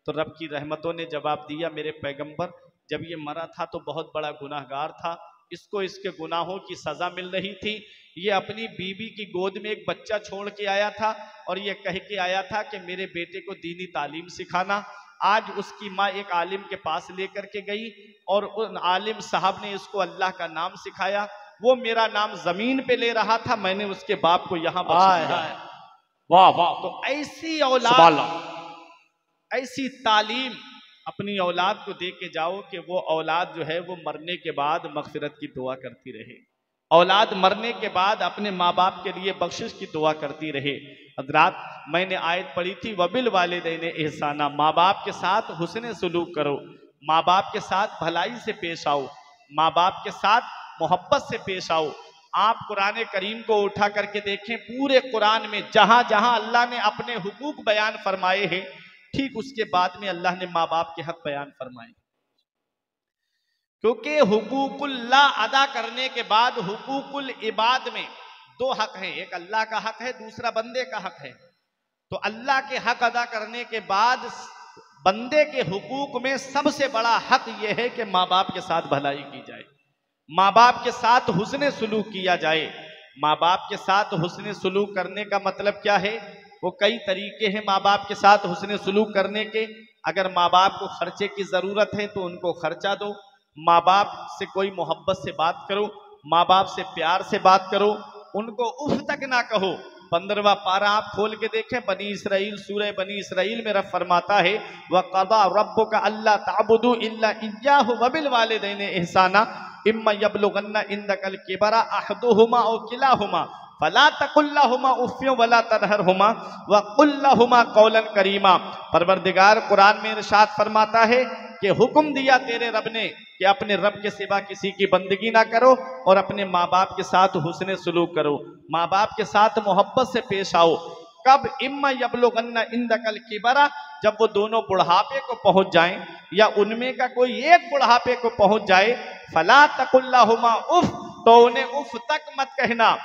तो रब की रहमतों ने जवाब दिया, मेरे पैगंबर जब ये मरा था तो बहुत बड़ा गुनाहगार था, इसको इसके गुनाहों की सजा मिल रही थी। ये अपनी बीवी की गोद में एक बच्चा छोड़ के आया था और ये कह के आया था कि मेरे बेटे को दीनी तालीम सिखाना। आज उसकी माँ एक आलिम के पास लेकर के गई और उन आलिम साहब ने इसको अल्लाह का नाम सिखाया। वो मेरा नाम जमीन पे ले रहा था, मैंने उसके बाप को यहाँ बख्श दिया। वाह वाह। तो ऐसी औलाद, ऐसी तालीम अपनी औलाद को दे के जाओ कि वो औलाद जो है वो मरने के बाद मगफिरत की दुआ करती रहे, औलाद मरने के बाद अपने माँ बाप के लिए बख्शिश की दुआ करती रहे। हजरात, मैंने आयत पढ़ी थी, वबिल वालिदैन एहसाना, माँ बाप के साथ हुस्न सलूक करो, माँ बाप के साथ भलाई से पेश आओ, माँ बाप के साथ मोहब्बत से पेश आओ। आप कुरान करीम को उठा करके देखें, पूरे कुरान में जहां जहां अल्लाह ने अपने हुकूक बयान फरमाए हैं, ठीक उसके बाद में अल्लाह ने माँ बाप के हक बयान फरमाए। क्योंकि हुकूकुल्लाह अदा करने के बाद हुकूकुल इबाद में दो हक हैं, एक अल्लाह का हक है, दूसरा बंदे का हक है। तो अल्लाह के हक अदा करने के बाद बंदे के हुकूक में सबसे बड़ा हक यह है कि माँ बाप के साथ भलाई की जाए, माँ बाप के साथ हुस्न सलूक किया जाए। माँ बाप के साथ हुस्न सलूक करने का मतलब क्या है? वो कई तरीके हैं माँ बाप के साथ हुस्न सलूक करने के। अगर माँ बाप को खर्चे की ज़रूरत है तो उनको खर्चा दो, माँ बाप से कोई मोहब्बत से बात करो, माँ बाप से प्यार से बात करो, उनको उफ तक ना कहो। 15वां पारा आप खोल के देखें, बनी इसराइल, सूरह बनी इसराइल में रब फरमाता है, व क़ज़ा रब्बुका अल्ला ताबुदू इल्ला इय्याहु व बिल वालिदैन एहसाना इम्मा यबलुगन्ना इंदकल किबरा अहदुहुमा औ किलाहुमा फला तकुल लहुमा उफ़्फ़िन वला तनहरहुमा व कुल लहुमा क़ौलन करीमा। परवरदिगार कुरान में इरशाद फरमाता है कि हुक्म दिया तेरे रब ने कि अपने रब के सिवा किसी की बंदगी ना करो और अपने माँ बाप के साथ हुस्न सलूक करो, माँ बाप के साथ मोहब्बत से पेश आओ। कब? इम्मा यबलुगन्ना इंदकल किबरा, जब वो दोनों बुढ़ापे को पहुंच जाएं या उनमें का कोई एक बुढ़ापे को पहुंच जाए, फला तकुल लहुमा उफ, तो उन्हें उफ तक मत कहना।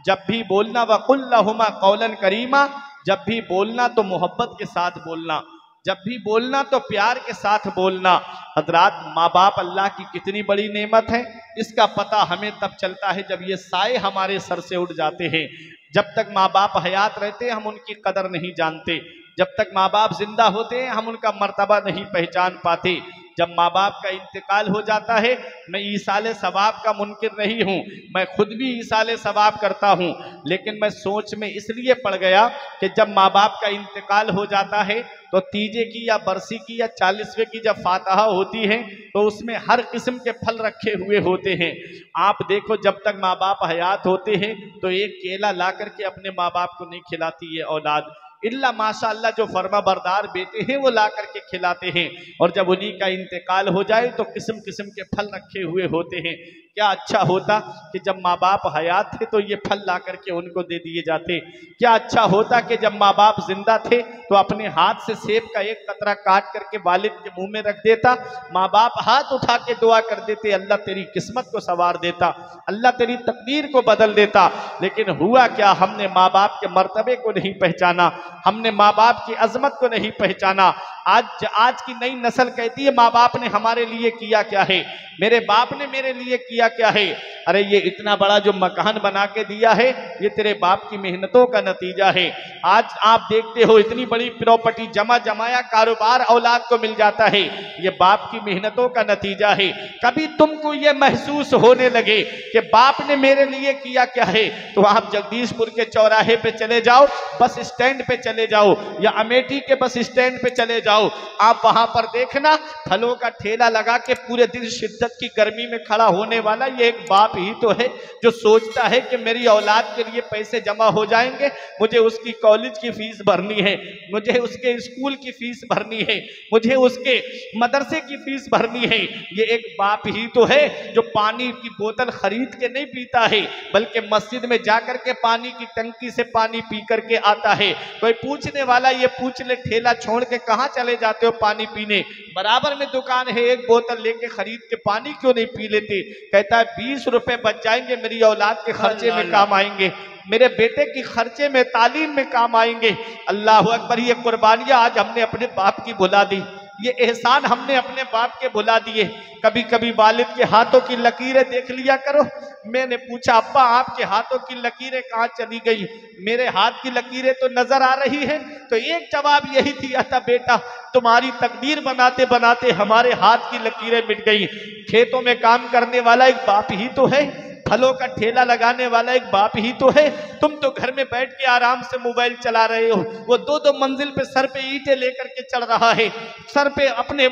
जब भी बोलना वकुल लहुमा कौलन करीमा, जब भी बोलना तो मोहब्बत के साथ बोलना, जब भी बोलना तो प्यार के साथ बोलना। हजरात, माँ बाप अल्लाह की कितनी बड़ी नेमत है, इसका पता हमें तब चलता है जब ये साए हमारे सर से उड़ जाते हैं। जब तक माँ बाप हयात रहते हैं हम उनकी कदर नहीं जानते, जब तक माँ बाप जिंदा होते हैं हम उनका मर्तबा नहीं पहचान पाते। जब माँ बाप का इंतकाल हो जाता है, मैं ईसाले सवाब का मुनकिर नहीं हूँ, मैं खुद भी ईसाले सवाब करता हूँ, लेकिन मैं सोच में इसलिए पड़ गया कि जब माँ बाप का इंतकाल हो जाता है तो तीजे की या बरसी की या 40वें की जब फातहा होती है तो उसमें हर किस्म के फल रखे हुए होते हैं। आप देखो, जब तक माँ बाप हयात होते हैं तो एक केला ला करके अपने माँ बाप को नहीं खिलाती है औलाद, इल्ला माशाअल्लाह जो फर्मा बरदार बेटे हैं वो ला करके खिलाते हैं। और जब उन्हीं का इंतकाल हो जाए तो किस्म किस्म के फल रखे हुए होते हैं। क्या अच्छा होता कि जब माँ बाप हयात थे तो ये फल ला करके उनको दे दिए जाते। क्या अच्छा होता कि जब माँ बाप जिंदा थे तो अपने हाथ से सेब का एक कतरा काट करके वालिद के मुंह में रख देता, माँ बाप हाथ उठा के दुआ कर देते, अल्लाह तेरी किस्मत को संवार देता, अल्लाह तेरी तकदीर को बदल देता। लेकिन हुआ क्या, हमने माँ बाप के मर्तबे को नहीं पहचाना, हमने माँ बाप की अजमत को नहीं पहचाना। आज की नई नस्ल कहती है माँ बाप ने हमारे लिए किया क्या है, मेरे बाप ने मेरे लिए किया क्या है। अरे ये इतना बड़ा जो मकान बना के दिया है ये तेरे बाप की मेहनतों का नतीजा है। आज आप देखते हो इतनी बड़ी प्रॉपर्टी जमा जमाया कारोबार औलाद को मिल जाता है, ये बाप की मेहनतों का नतीजा है। कभी तुमको ये महसूस होने लगे कि बाप ने मेरे लिए किया क्या है, तो आप जगदीशपुर के चौराहे पे चले जाओ, बस स्टैंड पे चले जाओ, या अमेठी के बस स्टैंड पे चले जाओ, आप वहां पर देखना फलों का ठेला लगा के पूरे दिन शिद्दत की गर्मी में खड़ा होने वाला ये एक बाप ही तो है जो सोचता है कि मेरी औलाद के लिए पैसे जमा हो जाएंगे, मुझे उसकी कॉलेज की फीस भरनी है, मुझे उसके स्कूल की फीस भरनी है, मुझे उसके मदरसे की फीस भरनी है। ये एक बाप ही तो है जो पानी की बोतल खरीद के नहीं पीता है, बल्कि मस्जिद में जाकर के पानी की टंकी से पानी पी करके आता है। कोई पूछने वाला ये पूछ ले, ठेला छोड़ के कहाँ चले जाते हो पानी पीने, बराबर में दुकान है, एक बोतल लेके खरीद के पानी क्यों नहीं पी लेते। कहता है 20 रुपए बच जाएंगे, मेरी औलाद के खर्चे में काम आएंगे, मेरे बेटे की खर्चे में तालीम में काम आएंगे। अल्लाह अकबर, ये कुर्बानियां आज हमने अपने बाप की भुला दी, ये एहसान हमने अपने बाप के भुला दिए। कभी कभी वालिद के हाथों की लकीरें देख लिया करो। मैंने पूछा अब्बा आपके हाथों की लकीरें कहाँ चली गई, मेरे हाथ की लकीरें तो नजर आ रही है। तो एक जवाब यही दिया था, बेटा तुम्हारी तकदीर बनाते बनाते हमारे हाथ की लकीरें मिट गई। खेतों में काम करने वाला एक बाप ही तो है, फलों का ठेला लगाने वाला एक बाप ही तो है। तुम तो घर में बैठ के आराम से मोबाइल चला रहे हो, वो 2-2 मंजिल पे सर पे ईंटें लेकर के चढ़ रहा है, सर पे अपने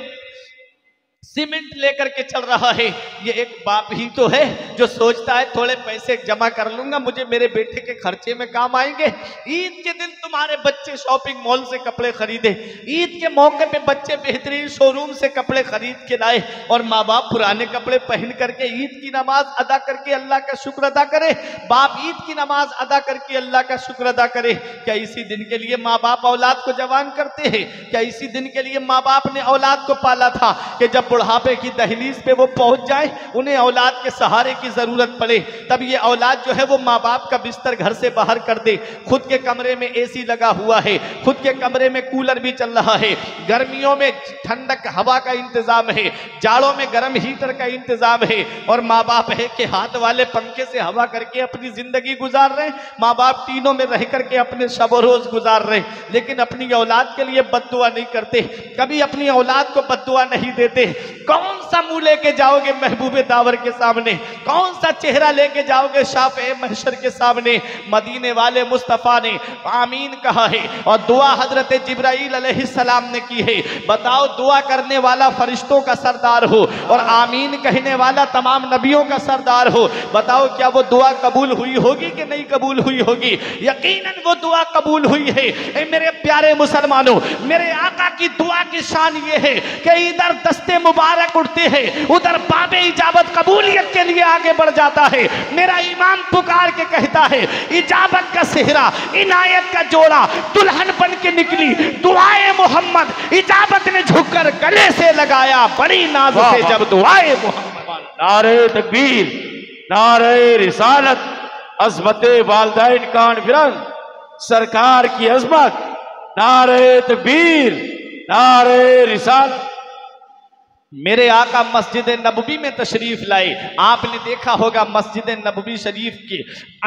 सीमेंट लेकर के चल रहा है। ये एक बाप ही तो है जो सोचता है थोड़े पैसे जमा कर लूंगा, मुझे मेरे बेटे के खर्चे में काम आएंगे। ईद के दिन तुम्हारे बच्चे शॉपिंग मॉल से कपड़े खरीदे, ईद के मौके पे बच्चे बेहतरीन शोरूम से कपड़े खरीद के लाए, और माँ बाप पुराने कपड़े पहन करके ईद की नमाज अदा करके अल्लाह का शुक्र अदा करे। बाप ईद की नमाज अदा करके अल्लाह का शुक्र अदा करे। क्या इसी दिन के लिए माँ बाप औलाद को जवान करते हैं? क्या इसी दिन के लिए माँ बाप ने औलाद को पाला था कि जब बुढ़ापे की दहलीज पे वो पहुंच जाए, उन्हें औलाद के सहारे की जरूरत पड़े, तब ये औलाद जो है वो माँ बाप का बिस्तर घर से बाहर कर दे। खुद के कमरे में एसी लगा हुआ है, खुद के कमरे में कूलर भी चल रहा है, गर्मियों में ठंडक हवा का इंतजाम है, जाड़ों में गर्म हीटर का इंतजाम है, और माँ बाप है कि हाथ वाले पंखे से हवा करके अपनी जिंदगी गुजार रहे। माँ बाप तीनों में रह करके अपने शब रोज गुजार रहे, लेकिन अपनी औलाद के लिए बद्दुआ नहीं करते, कभी अपनी औलाद को बद्दुआ नहीं देते। कौन सा मुंह लेके जाओगे महबूबे दावर के सामने, कौन सा चेहरा लेके जाओगे शाफ़े महशर के सामने। मदीने वाले मुस्तफ़ा ने आमीन कहा है और दुआ हजरत जिब्राइल अलैहिस्सलाम ने की है। बताओ, दुआ करने वाला फरिश्तों का सरदार हो और आमीन कहने वाला तमाम नबियों का सरदार हो, बताओ क्या वो दुआ कबूल हुई होगी कि नहीं कबूल हुई होगी? यकीनन वो दुआ कबूल हुई है। मेरे प्यारे मुसलमानों, मेरे आका की दुआ की शान ये है कि इधर दस्ते मुबारक उठते हैं, उधर बाबे इजाबत कबूलियत के लिए आगे बढ़ जाता है। मेरा ईमान पुकार के कहता है, इजाबत का सेहरा, इनायत का जोड़ा दुल्हन बन के निकली, दुआए मोहम्मद इजाबत ने झुककर गले से लगाया बड़ी नाज से जब दुआए मोहम्मद। नारे तकबीर, नारे रिसालत, अजमत वालदैन कानफिरन, सरकार की अजमत, नारे तकबीर, नारे रिसालत। मेरे आका मस्जिद नबवी में तशरीफ लाए। आपने देखा होगा मस्जिद नबवी शरीफ के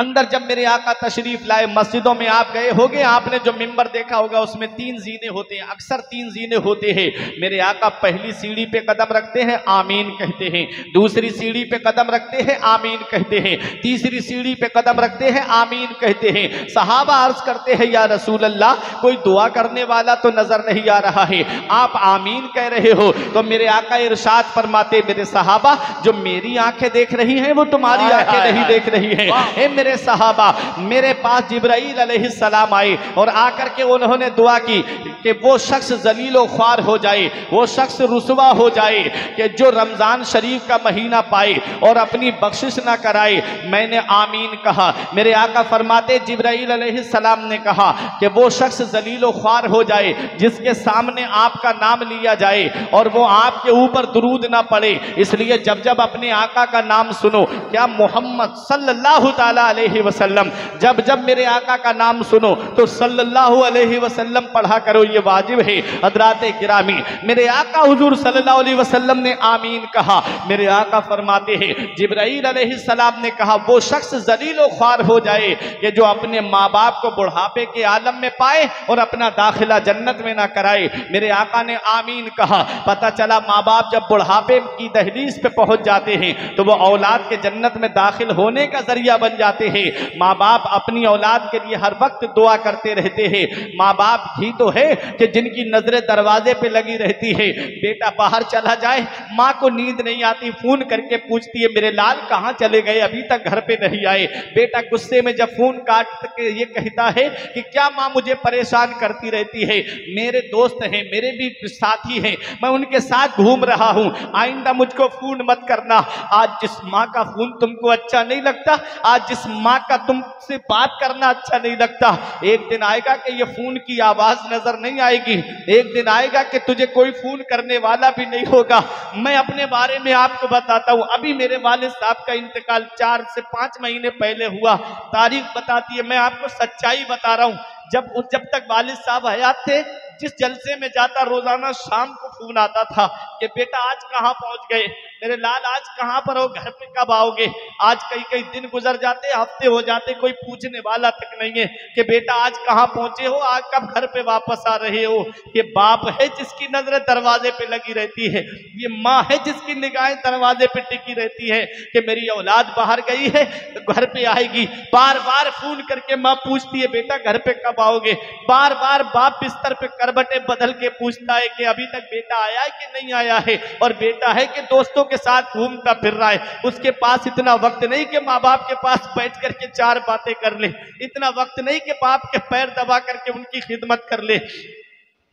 अंदर जब मेरे आका तशरीफ लाए, मस्जिदों में आप गए होंगे, आपने जो मिंबर देखा होगा उसमें 3 जीने होते हैं, अक्सर 3 जीने होते हैं। मेरे आका पहली सीढ़ी पे कदम रखते हैं, आमीन कहते हैं। दूसरी सीढ़ी पे कदम रखते हैं, आमीन कहते हैं। तीसरी सीढ़ी पे कदम रखते हैं, आमीन कहते हैं। सहाबा अर्ज करते हैं, या रसूल अल्लाह, कोई दुआ करने वाला तो नजर नहीं आ रहा है, आप आमीन कह रहे हो। तो मेरे आका इरशाद फरमाते, मेरे सहाबा, जो मेरी आंखें देख रही हैं वो तुम्हारी आंखें नहीं देख रही हैं। ए मेरे सहाबा, मेरे पास जिब्राईल अलैहिस्सलाम आए और आकर के उन्होंने दुआ की कि वो शख्स जलीलो ख्वार हो जाए, वो शख्स रुसवा हो जाए कि जो रमजान शरीफ का महीना पाए और अपनी बख्शिश ना कराए। मैंने आमीन कहा। मेरे आका फरमाते, जिब्राईल अलैहिस्सलाम ने कहा कि वो शख्स जलीलो ख्वार हो जाए जिसके सामने आपका नाम लिया जाए और वो आपके ऊपर दुरूद ना पड़े। इसलिए जब जब अपने आका का नाम सुनो, क्या मोहम्मद सल्लल्लाहु ताला अलैहि वसल्लम, जब जब मेरे आका का नाम सुनो तो सल्लल्लाहु अलैहि वसल्लम पढ़ा करो, ये वाजिब है। हज़रात गिरामी, मेरे आका हुजूर सल्लल्लाहु अलैहि वसल्लम ने आमीन कहा। मेरे आका फरमाते हैं, जिब्राईल अलैहिस्सलाम ने कहा, वो शख्स जलीलो ख्वार हो जाए कि जो अपने माँ बाप को बुढ़ापे के आलम में पाए और अपना दाखिला जन्नत में ना कराए। मेरे आका ने आमीन कहा। पता चला माँ बाप जब बुढ़ापे की दहलीज पे पहुंच जाते हैं तो वो औलाद के जन्नत में दाखिल होने का जरिया बन जाते हैं। माँ बाप अपनी औलाद के लिए हर वक्त दुआ करते रहते हैं। माँ बाप ही तो है कि जिनकी नजरें दरवाजे पे लगी रहती है। बेटा बाहर चला जाए, माँ को नींद नहीं आती, फोन करके पूछती है, मेरे लाल कहाँ चले गए, अभी तक घर पे नहीं आए। बेटा गुस्से में जब फोन काट के ये कहता है कि क्या माँ मुझे परेशान करती रहती है, मेरे दोस्त हैं, मेरे भी साथी हैं, मैं उनके साथ घूम रहा हूं, आइंदा मुझको फोन मत करना। आज जिस माँ का फोन तुमको अच्छा नहीं लगता, आज जिस माँ का तुमसे बात करना अच्छा नहीं लगता, एक दिन आएगा कि ये फोन की आवाज नजर नहीं आएगी, एक दिन आएगा कि तुझे कोई फोन करने वाला भी नहीं होगा। मैं अपने बारे में आपको बताता हूं, अभी मेरे वालिद साहब का इंतकाल 4 से 5 महीने पहले हुआ। तारीख बताती है, मैं आपको सच्चाई बता रहा हूं। जब तक वालिद साहब हयात थे, जिस जलसे में जाता रोजाना शाम को फोन आता था कि बेटा आज कहाँ पहुंच गए, मेरे लाल आज कहाँ पर हो, घर पे कब आओगे। आज कई कई दिन गुजर जाते, हफ्ते हो जाते, कोई पूछने वाला तक नहीं है कि बेटा आज कहाँ पहुंचे हो, आज कब घर पे वापस आ रहे हो। ये बाप है जिसकी नजरें दरवाजे पे लगी रहती है, ये माँ है जिसकी निगाहें दरवाजे पे टिकी रहती है कि मेरी औलाद बाहर गई है तो घर पे आएगी। बार बार फोन करके माँ पूछती है, बेटा घर पे कब आओगे। बार बार बाप बिस्तर पे करवटें बदल के पूछता है कि अभी तक बेटा आया है कि नहीं आया है। और बेटा है कि दोस्तों के साथ घूमता फिर रहा है, उसके पास इतना वक्त नहीं कि माँ बाप के पास बैठ करके 4 बातें कर ले, इतना वक्त नहीं कि बाप के पैर दबा करके उनकी खिदमत कर ले।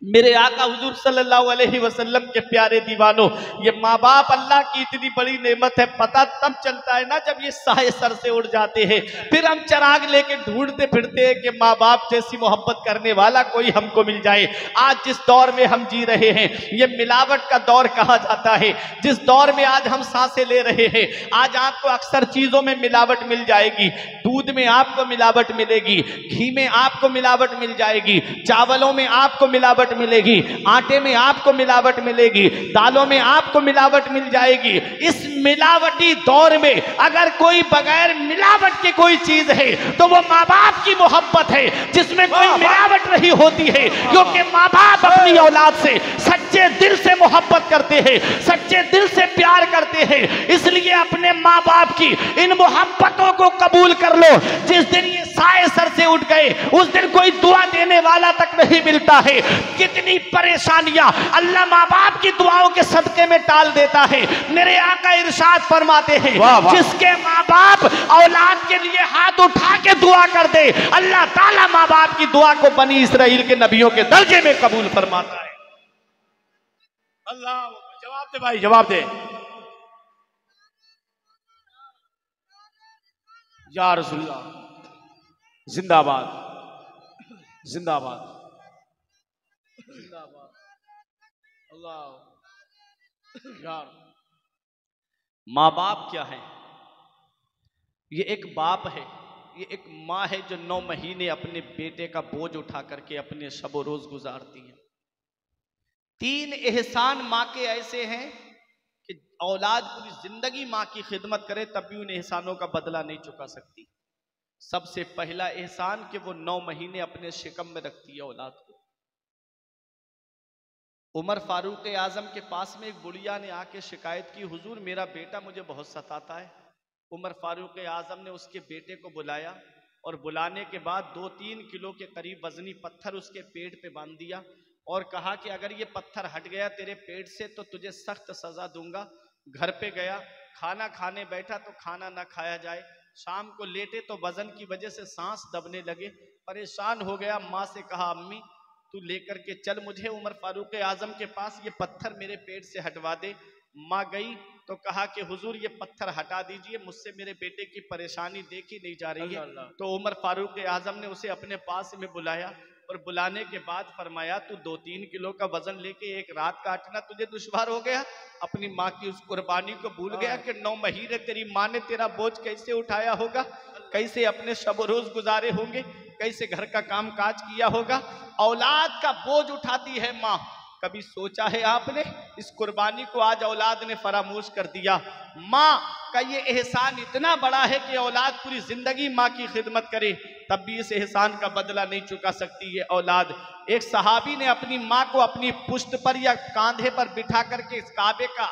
मेरे आका हुजूर सल्लल्लाहु अलैहि वसल्लम के प्यारे दीवानों, ये माँ बाप अल्लाह की इतनी बड़ी नेमत है, पता तब चलता है ना जब ये साए सर से उड़ जाते हैं। फिर हम चिराग लेके ढूंढते फिरते हैं कि माँ बाप जैसी मोहब्बत करने वाला कोई हमको मिल जाए। आज जिस दौर में हम जी रहे हैं, ये मिलावट का दौर कहा जाता है। जिस दौर में आज हम सांसें ले रहे हैं, आज आपको अक्सर चीजों में मिलावट मिल जाएगी। दूध में आपको मिलावट मिलेगी, घी में आपको मिलावट मिल जाएगी, चावलों में आपको मिलावट मिलेगी, आटे में आपको मिलावट मिलेगी, दालों में आपको मिलावट मिल जाएगी। इस मिलावटी दौर में अगर कोई बगैर मिलावट की कोई चीज है तो वो माँ बाप की मोहब्बत है, जिसमें कोई मिलावट नहीं होती है। क्योंकि माँ बाप अपनी औलाद से सच्चे दिल से मोहब्बत करते हैं, सच्चे दिल से प्यार करते हैं। इसलिए अपने माँ बाप की इन मोहब्बतों को कबूल कर लो। जिस दिन ये साए सर से उठ गए, उस दिन कोई दुआ देने वाला तक नहीं मिलता है। कितनी परेशानियां अल्लाह माँ बाप की दुआओं के सदके में टाल देता है। मेरे आका इरशाद फरमाते हैं, जिसके माँ बाप औलाद के लिए हाथ उठा के दुआ कर दे, अल्लाह ताला माँ बाप की दुआ को बनी इसराइल के नबियों के दर्जे में कबूल फरमाता है। अल्लाह जवाब दे भाई, जवाब दे। या रसूलल्लाह जिंदाबाद, जिंदाबाद, जिंदाबाद। अल्लाह यार, माँ बाप क्या है? ये एक बाप है, ये एक माँ है जो 9 महीने अपने बेटे का बोझ उठा करके अपने शबो रोज गुजारती है। 3 एहसान माँ के ऐसे हैं कि औलाद पूरी जिंदगी माँ की खिदमत करे तब भी उन एहसानों का बदला नहीं चुका सकती। सबसे पहला एहसान कि वो 9 महीने अपने शिकम में रखती है औलाद को। उमर फारूक आजम के पास में एक बुढ़िया ने आके शिकायत की, हुजूर मेरा बेटा मुझे बहुत सताता है। उमर फारूक आजम ने उसके बेटे को बुलाया और बुलाने के बाद 2-3 किलो के करीब वजनी पत्थर उसके पेट पे बांध दिया और कहा कि अगर ये पत्थर हट गया तेरे पेट से तो तुझे सख्त सजा दूंगा। घर पे गया, खाना खाने बैठा तो खाना ना खाया जाए, शाम को लेटे तो वजन की वजह से सांस दबने लगे। परेशान हो गया, माँ से कहा अम्मी तू लेकर के चल मुझे उमर फारूक आजम के पास, ये पत्थर मेरे पेट से हटवा दे। माँ गई तो कहा कि हुजूर ये पत्थर हटा दीजिए, मुझसे मेरे बेटे की परेशानी देखी नहीं जा रही है। तो उमर फारूक आजम ने उसे अपने पास में बुलाया और बुलाने के बाद फरमाया तू 2-3 किलो का वजन लेके एक रात काटना तुझे दुश्वार हो गया? अपनी माँ की उस कुर्बानी को भूल गया कि 9 महीने तेरी माँ ने तेरा बोझ कैसे उठाया होगा, कैसे अपने शब रोज गुजारे होंगे, कैसे घर का काम काज किया होगा। औलाद का बोझ उठाती है माँ। कभी सोचा है आपने इस कुर्बानी को आज औलाद ने फरामोश कर दिया। माँ का ये एहसान इतना बड़ा है कि औलाद पूरी जिंदगी माँ की खिदमत करे तब भी इस एहसान का बदला नहीं चुका सकती है औलाद। एक सहाबी ने अपनी माँ को अपनी पुश्त पर या कांधे पर बिठा करके इस काबे का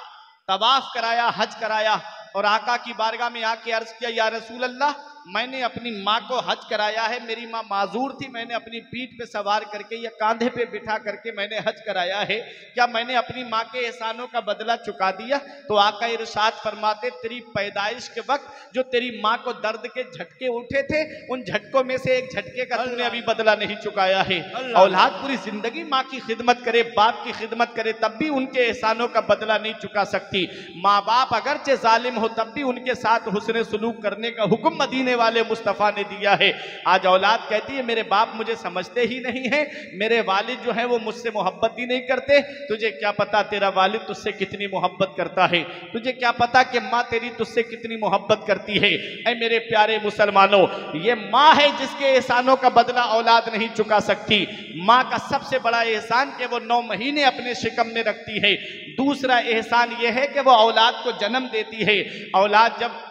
तवाफ कराया, हज कराया और आका की बारगाह में आके अर्ज किया, या रसूल अल्लाह मैंने अपनी माँ को हज कराया है, मेरी माँ माजूर थी, मैंने अपनी पीठ पे सवार करके या कांधे पे बिठा करके मैंने हज कराया है, क्या मैंने अपनी माँ के एहसानों का बदला चुका दिया? तो आका इरशाद फरमाते तेरी पैदाइश के वक्त जो तेरी माँ को दर्द के झटके उठे थे उन झटकों में से एक झटके का तुमने अभी बदला नहीं चुकाया है। औलाद पूरी जिंदगी माँ की खिदमत करे, बाप की खिदमत करे तब भी उनके एहसानों का बदला नहीं चुका सकती। माँ बाप अगरचे जालिम हो तब भी उनके साथ हुस्न सुलूक करने का हुक्म मदीने वाले मुस्तफ़ा ने दिया है। आज औलाद कहती है मेरे बाप मुझे समझते ही नहीं है, मेरे वालिद जो है वो मुझसे मोहब्बत ही नहीं करते। तुझे क्या पता तेरा वालिद तुझसे कितनी मोहब्बत करता है, तुझे क्या पता कि माँ तेरी तुझसे कितनी मोहब्बत करती है। ऐ मेरे प्यारे मुसलमानों, ये माँ है जिसके एहसानों का बदला औलाद नहीं चुका सकती। माँ का सबसे बड़ा एहसान कि वो 9 महीने अपने शिकम में रखती है। दूसरा एहसान यह है कि वो औलाद को जन्म देती है। औलाद जब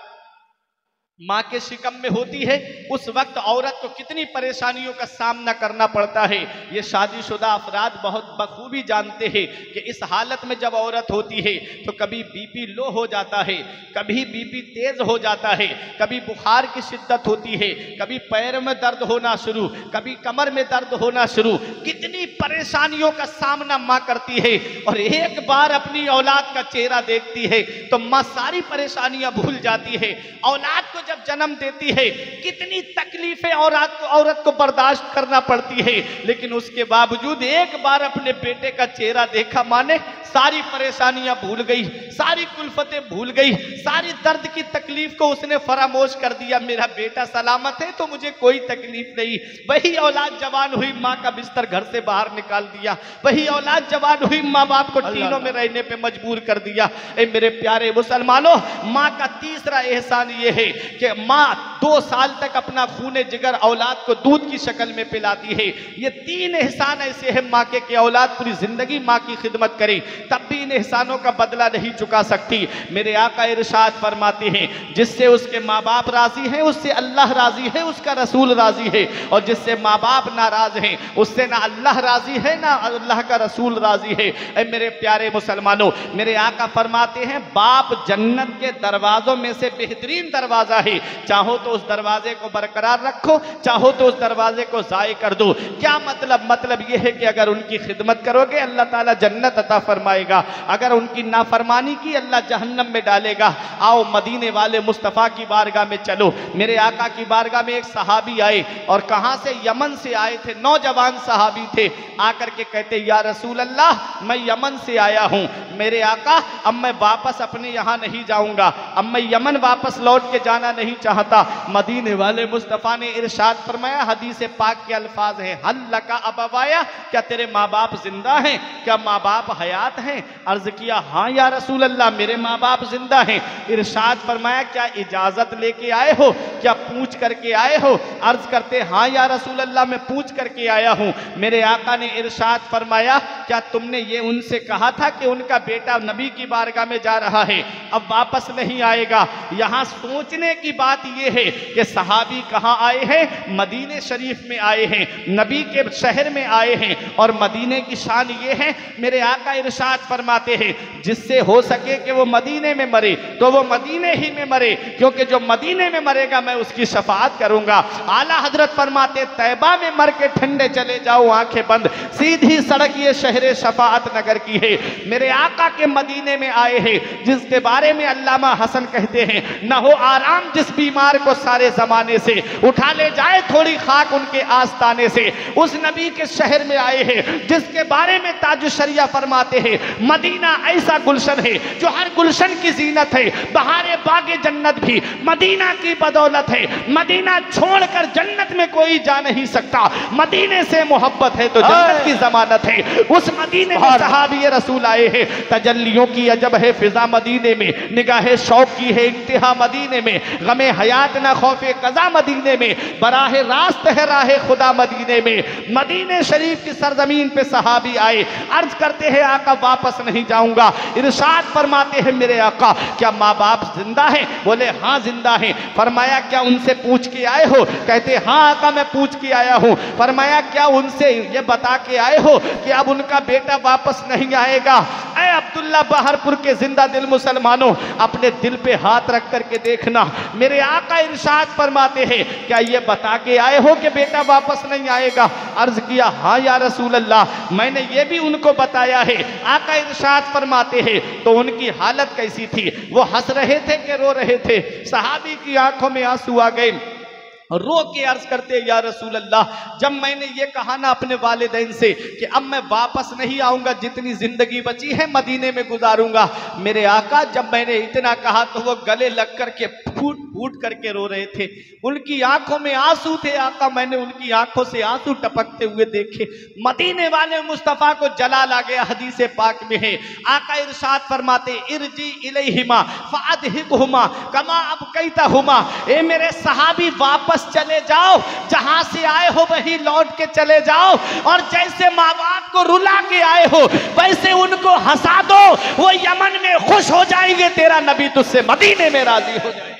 माँ के शिकम में होती है उस वक्त औरत को कितनी परेशानियों का सामना करना पड़ता है। ये शादीशुदा अफराद बहुत बखूबी जानते हैं कि इस हालत में जब औरत होती है तो कभी बीपी लो हो जाता है, कभी बीपी तेज हो जाता है, कभी बुखार की शिद्दत होती है, कभी पैर में दर्द होना शुरू, कभी कमर में दर्द होना शुरू। कितनी परेशानियों का सामना माँ करती है और एक बार अपनी औलाद का चेहरा देखती है तो माँ सारी परेशानियां भूल जाती है। औलाद को जब जन्म देती है कितनी तकलीफें औरत को बर्दाश्त करना पड़ती है, लेकिन उसके बावजूद एक बार अपने बेटे का चेहरा देखा माँ ने, सारी परेशानियां भूल गई, सारी कुल्फतें भूल गई, सारी दर्द की तकलीफ को उसने फरामोश कर दिया। मेरा बेटा सलामत है तो मुझे कोई तकलीफ नहीं। वही औलाद जवान हुई, माँ का बिस्तर घर से बाहर निकाल दिया। वही औलाद जवान हुई, माँ बाप को टीनों में रहने पे मजबूर कर दिया। ए मेरे प्यारे मुसलमानों, माँ का तीसरा एहसान ये है कि माँ 2 साल तक अपना खूने जिगर औलाद को दूध की शक्ल में पिलाती है। ये 3 एहसान ऐसे हैं माँ के कि औलाद पूरी जिंदगी माँ की खिदमत करे तब भी इन एहसानों का बदला नहीं चुका सकती। मेरे आका इरशाद फरमाते हैं जिससे उसके माँ बाप राजी हैं उससे अल्लाह राजी है, उसका रसूल राजी है, और जिससे माँ बाप नाराज हैं उससे ना अल्लाह राजी है ना अल्लाह का रसूल राजी है। ऐ मेरे प्यारे मुसलमानों, मेरे आका फरमाते हैं बाप जन्नत के दरवाजों में से बेहतरीन दरवाजा है, चाहो तो उस दरवाजे को बरकरार रखो, चाहो तो उस दरवाजे को ज़ाय कर दो। क्या मतलब यह है कि अगर उनकी खिदमत करोगे अल्लाह ताला जन्नत अता फरमाएगा, अगर उनकी नाफरमानी की अल्लाह जहन्नम में डालेगा। आओ मदीने वाले मुस्तफ़ा की बारगाह में चलो। मेरे आका की बारगाह में एक सहाबी आए और कहां से, यमन से आए थे, नौजवान सहाबी थे। आकर के कहते या रसूल अल्लाह मैं यमन से आया हूं, मेरे आका अब मैं वापस अपने यहां नहीं जाऊंगा, अब मैं यमन वापस लौट के जाना नहीं चाहता। मदीने वाले मुस्तफ़ा ने इरशाद फरमाया, हदीस पाक के अल्फाज हैं, हल लका अबवाया, क्या तेरे माँ बाप जिंदा हैं, क्या माँ बाप हयात हैं? अर्ज किया हाँ या रसूल अल्लाह, मेरे माँ बाप जिंदा हैं। इरशाद फरमाया, क्या इजाजत लेके आए हो, क्या पूछ करके आए हो? अर्ज करते हाँ या रसूल अल्लाह, मैं पूछ करके आया हूँ। मेरे आका ने इरशाद फरमाया, क्या तुमने ये उनसे कहा था कि उनका बेटा नबी की बारगाह में जा रहा है, अब वापस नहीं आएगा? यहाँ सोचने की बात यह है कि सहाबी कहाँ आए हैं? मदीने शरीफ में आए हैं, नबी के शहर में आए हैं। और मदीने की शान ये है, मेरे आका इरशाद फरमाते हैं, जिससे हो सके कि वो मदीने में मरे तो वो मदीने ही में मरे, क्योंकि जो मदीने में मरेगा मैं उसकी शफाअत करूंगा। आला हजरत फरमाते, तैबा में मर के ठंडे चले जाओ आंखें बंद, सीधी सड़क ये शहरे शफाअत नगर की है। मेरे आका के मदीने में आए हैं, जिसके बारे में अल्लामा हसन कहते हैं, न हो आराम जिस बीमार को सारे जमाने से, उठा ले जाए थोड़ी खाक उनके आस्ताने से। उस नबी के शहर में आए हैं जिसके बारे में ताज शरिया फरमाते हैं, मदीना ऐसा गुलशन है जो हर गुलशन की जीनत है, बहारे बागे जन्नत भी मदीना की बदौलत है। मदीना छोड़कर जन्नत में कोई जा नहीं सकता, मदीने से मोहब्बत है तो जन्नत की जमानत है। उस मदीने में सहाबी रसूल आए हैं, तजल्लियों की अजब है फिजा मदीने में, निगाहे शौक की है इंतहा मदीने में, गमे हयात न खौफे कजा मदीने में, बराहे रास्त है राहे खुदा मदीने में। मदीने शरीफ की सरजमीन पे सहाबी आए, अर्ज करते हैं आका वापस नहीं जाऊंगा। इरशाद फरमाते हैं, मेरे आका क्या माँ बाप जिंदा है? बोले हाँ जिंदा है। फरमाया क्या उनसे पूछ के आए हो? कहते हाँ आका मैं पूछ के आया हूँ। फरमाया क्या उनसे ये बता के आए हो कि अब उनका बेटा वापस नहीं आएगा? ऐ अब्दुल्ला बहरपुर के जिंदा दिल मुसलमानों, अपने दिल पे हाथ रख करके देखना, मेरे आका इरशाद फरमाते हैं, क्या ये बता के आए हो कि बेटा वापस नहीं आएगा? अर्ज किया हाँ या रसूल अल्लाह, मैंने ये भी उनको बताया है। आका इरशाद फरमाते हैं, तो उनकी हालत कैसी थी? वो हंस रहे थे कि रो रहे थे? सहाबी की आंखों में आंसू आ गए, रो के अर्ज करते या रसूल अल्लाह, जब मैंने ये कहा ना अपने वालिदैन से कि अब मैं वापस नहीं आऊंगा, जितनी जिंदगी बची है मदीने में गुजारूंगा, मेरे आका जब मैंने इतना कहा तो वो गले लग करके फूट फूट करके रो रहे थे, उनकी आंखों में आंसू थे। आका मैंने उनकी आंखों से आंसू टपकते हुए देखे। मदीने वाले मुस्तफ़ा को जलाल आ गया, हदीस पाक में है। आका इरशाद फरमाते, इरजी इलैहिमा फअदहिकहुमा कमा अबकैतहुमा, ए मेरे सहाबी वापस चले जाओ, जहां से आए हो वहीं लौट के चले जाओ, और जैसे माँ बाप को रुला के आए हो वैसे उनको हंसा दो, वो यमन में खुश हो जाएंगे, तेरा नबी तुझसे मदीने में राजी हो जाएगा।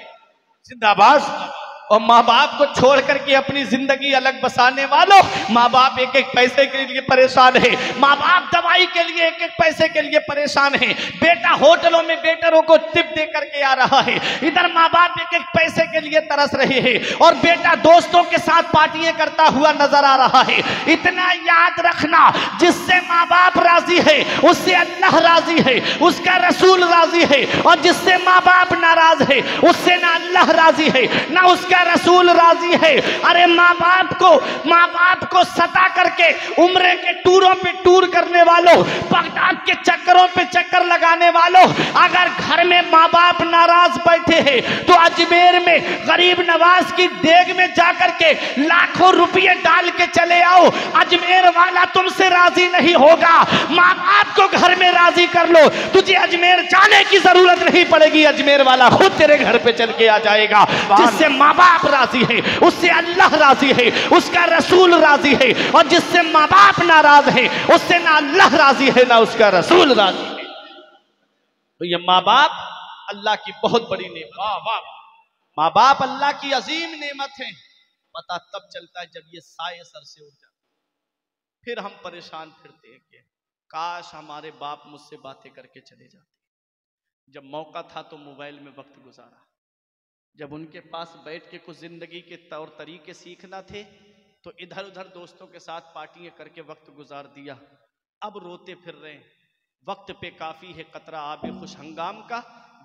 जिंदाबाद। और माँ बाप को छोड़ करके अपनी जिंदगी अलग बसाने वालों, माँ बाप एक एक पैसे के लिए परेशान है, माँ बाप दवाई के लिए एक एक पैसे के लिए परेशान है, बेटा होटलों में बेटरों को टिप दे करके आ रहा है, इधर माँ बाप एक एक पैसे के लिए तरस रहे हैं, और बेटा दोस्तों के साथ पार्टियां करता हुआ नजर आ रहा है। इतना याद रखना, जिससे माँ बाप राजी है उससे अल्लाह राजी है, उसका रसूल राजी है, और जिससे माँ बाप नाराज है उससे ना अल्लाह राजी है ना उसका रसूल राजी है। अरे माँ बाप को सता करके उम्रे के टूरों पे टूर करने वालों, बगदाद के चक्करों पे चक्कर लगाने वालों, अगर घर में माँ बाप नाराज बैठे हैं तो अजमेर में गरीब नवाज की देग में जाकर के लाखों रुपये डाल के चले आओ, अजमेर वाला तुमसे राजी नहीं होगा। माँ बाप को घर में राजी कर लो, तुझे अजमेर जाने की जरूरत नहीं पड़ेगी, अजमेर वाला खुद तेरे घर पे चल के आ जाएगा। जिससे माँ बाप राजी है उससे अल्लाह राजी है, उसका रसूल राजी है, और जिससे माँ बाप नाराज है उससे ना अल्लाह राजी है ना उसका रसूल राजी है। तो ये माँ बाप अल्लाह की बहुत बड़ी नेमत, माँ बाप अल्लाह की अजीम नेमत है। पता तब चलता है जब ये साए सर से उड़ जाता, फिर हम परेशान फिरते हैं कि काश हमारे बाप मुझसे बातें करके चले जाते। जब मौका था तो मोबाइल में वक्त गुजारा, जब उनके पास बैठ के कुछ जिंदगी के तौर तरीके सीखना थे तो इधर उधर दोस्तों के साथ पार्टियां करके वक्त गुजार दिया। अब रोते फिर रहे हैं, वक्त पे काफी है कतरा आबे खुश हंगाम का,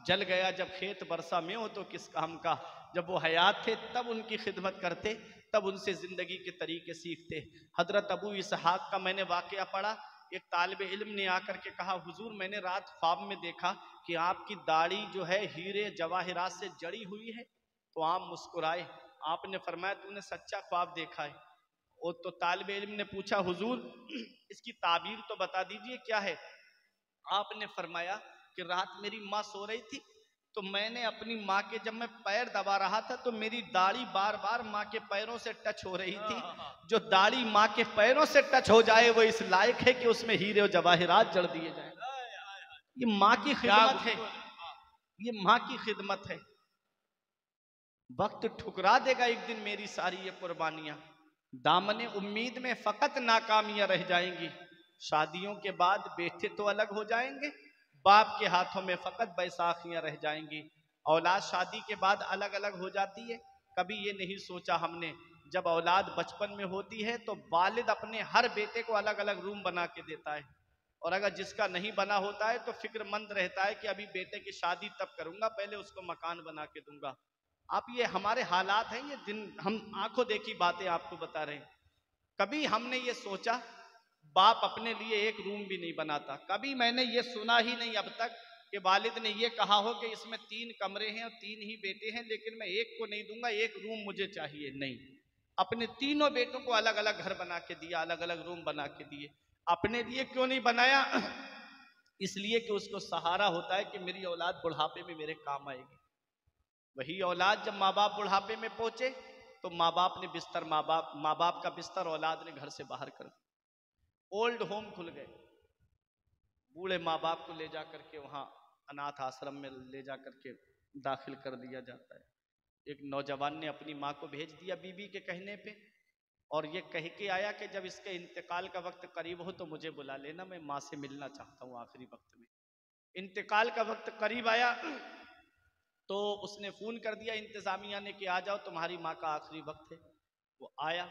जल गया जब खेत बरसा में हो तो किस काम का। जब वो हयात थे तब उनकी खिदमत करते, तब उनसे जिंदगी के तरीके सीखते। हजरत अबू इसहाक का मैंने वाकया पढ़ा, एक तालिब इल्म ने आकर के कहा, हुजूर मैंने रात ख्वाब में देखा कि आपकी दाढ़ी जो है हीरे जवाहिरात से जड़ी हुई है, तो आप मुस्कुराए। आपने फरमाया तूने सच्चा ख्वाब देखा है? और तो तालिब इल्म ने पूछा हुजूर इसकी ताबीर तो बता दीजिए क्या है? आपने फरमाया कि रात मेरी माँ सो रही थी तो मैंने अपनी माँ के, जब मैं पैर दबा रहा था तो मेरी दाढ़ी बार बार माँ के पैरों से टच हो रही थी। जो दाढ़ी माँ के पैरों से टच हो जाए वो इस लायक है कि उसमें हीरे और जवाहिरात जड़ दिए जाए। ये माँ की खिदमत है, ये माँ की खिदमत है। वक्त ठुकरा देगा एक दिन मेरी सारी ये कुर्बानियां, दामने उम्मीद में फकत नाकामियां रह जाएंगी। शादियों के बाद बेटे तो अलग हो जाएंगे, बाप के हाथों में फकत बैसाखियां रह जाएंगी। औलाद शादी के बाद अलग अलग हो जाती है। कभी ये नहीं सोचा हमने, जब औलाद बचपन में होती है तो वालिद अपने हर बेटे को अलग अलग रूम बना के देता है, और अगर जिसका नहीं बना होता है तो फिक्रमंद रहता है कि अभी बेटे की शादी तब करूंगा, पहले उसको मकान बना के दूंगा। आप ये हमारे हालात हैं, ये दिन हम आंखों देखी बातें आपको बता रहे हैं। कभी हमने ये सोचा, बाप अपने लिए एक रूम भी नहीं बनाता। कभी मैंने ये सुना ही नहीं अब तक कि वालिद ने ये कहा हो कि इसमें 3 कमरे हैं और 3 ही बेटे हैं, लेकिन मैं एक को नहीं दूंगा, एक रूम मुझे चाहिए। नहीं, अपने तीनों बेटों को अलग अलग घर बना के दिया, अलग अलग रूम बना के दिए। अपने लिए क्यों नहीं बनाया? इसलिए कि उसको सहारा होता है कि मेरी औलाद बुढ़ापे में मेरे काम आएगी। वही औलाद जब माँ बाप बुढ़ापे में पहुंचे तो माँ बाप ने बिस्तर, माँ बाप का बिस्तर औलाद ने घर से बाहर कर दिया। ओल्ड होम खुल गए, बूढ़े माँ बाप को ले जा करके वहाँ अनाथ आश्रम में ले जा करके दाखिल कर दिया जाता है। एक नौजवान ने अपनी माँ को भेज दिया बीबी के कहने पे, और ये कह के आया कि जब इसके इंतकाल का वक्त करीब हो तो मुझे बुला लेना, मैं माँ से मिलना चाहता हूँ आखिरी वक्त में। इंतकाल का वक्त करीब आया तो उसने फ़ोन कर दिया इंतज़ामिया ने कि आ जाओ, तुम्हारी माँ का आखिरी वक्त है। वो आया,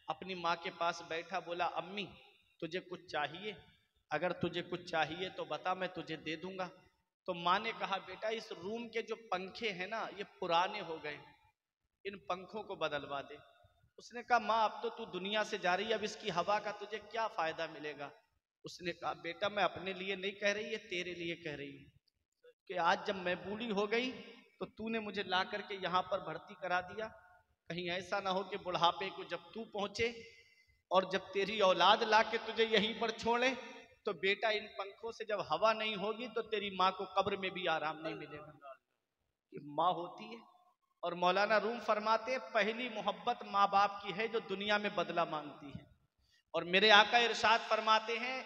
अपनी माँ के पास बैठा, बोला अम्मी तुझे कुछ चाहिए? अगर तुझे कुछ चाहिए तो बता, मैं तुझे दे दूंगा। तो माँ ने कहा बेटा इस रूम के जो पंखे हैं ना ये पुराने हो गए, इन पंखों को बदलवा दे। उसने कहा माँ अब तो तू दुनिया से जा रही है, अब इसकी हवा का तुझे क्या फ़ायदा मिलेगा? उसने कहा बेटा मैं अपने लिए नहीं कह रही, ये तेरे लिए कह रही हूँ कि आज जब मैं बूढ़ी हो गई तो तूने मुझे ला करके यहाँ पर भर्ती करा दिया। कहीं ऐसा ना हो कि बुढ़ापे को जब तू पहुँचे और जब तेरी औलाद ला के तुझे यहीं पर छोड़े तो बेटा इन पंखों से जब हवा नहीं होगी तो तेरी माँ को कब्र में भी आराम नहीं मिलेगा। ये माँ होती है। और मौलाना रूम फरमाते हैं पहली मोहब्बत माँ बाप की है जो दुनिया में बदला मांगती है। और मेरे आका इरशाद फरमाते हैं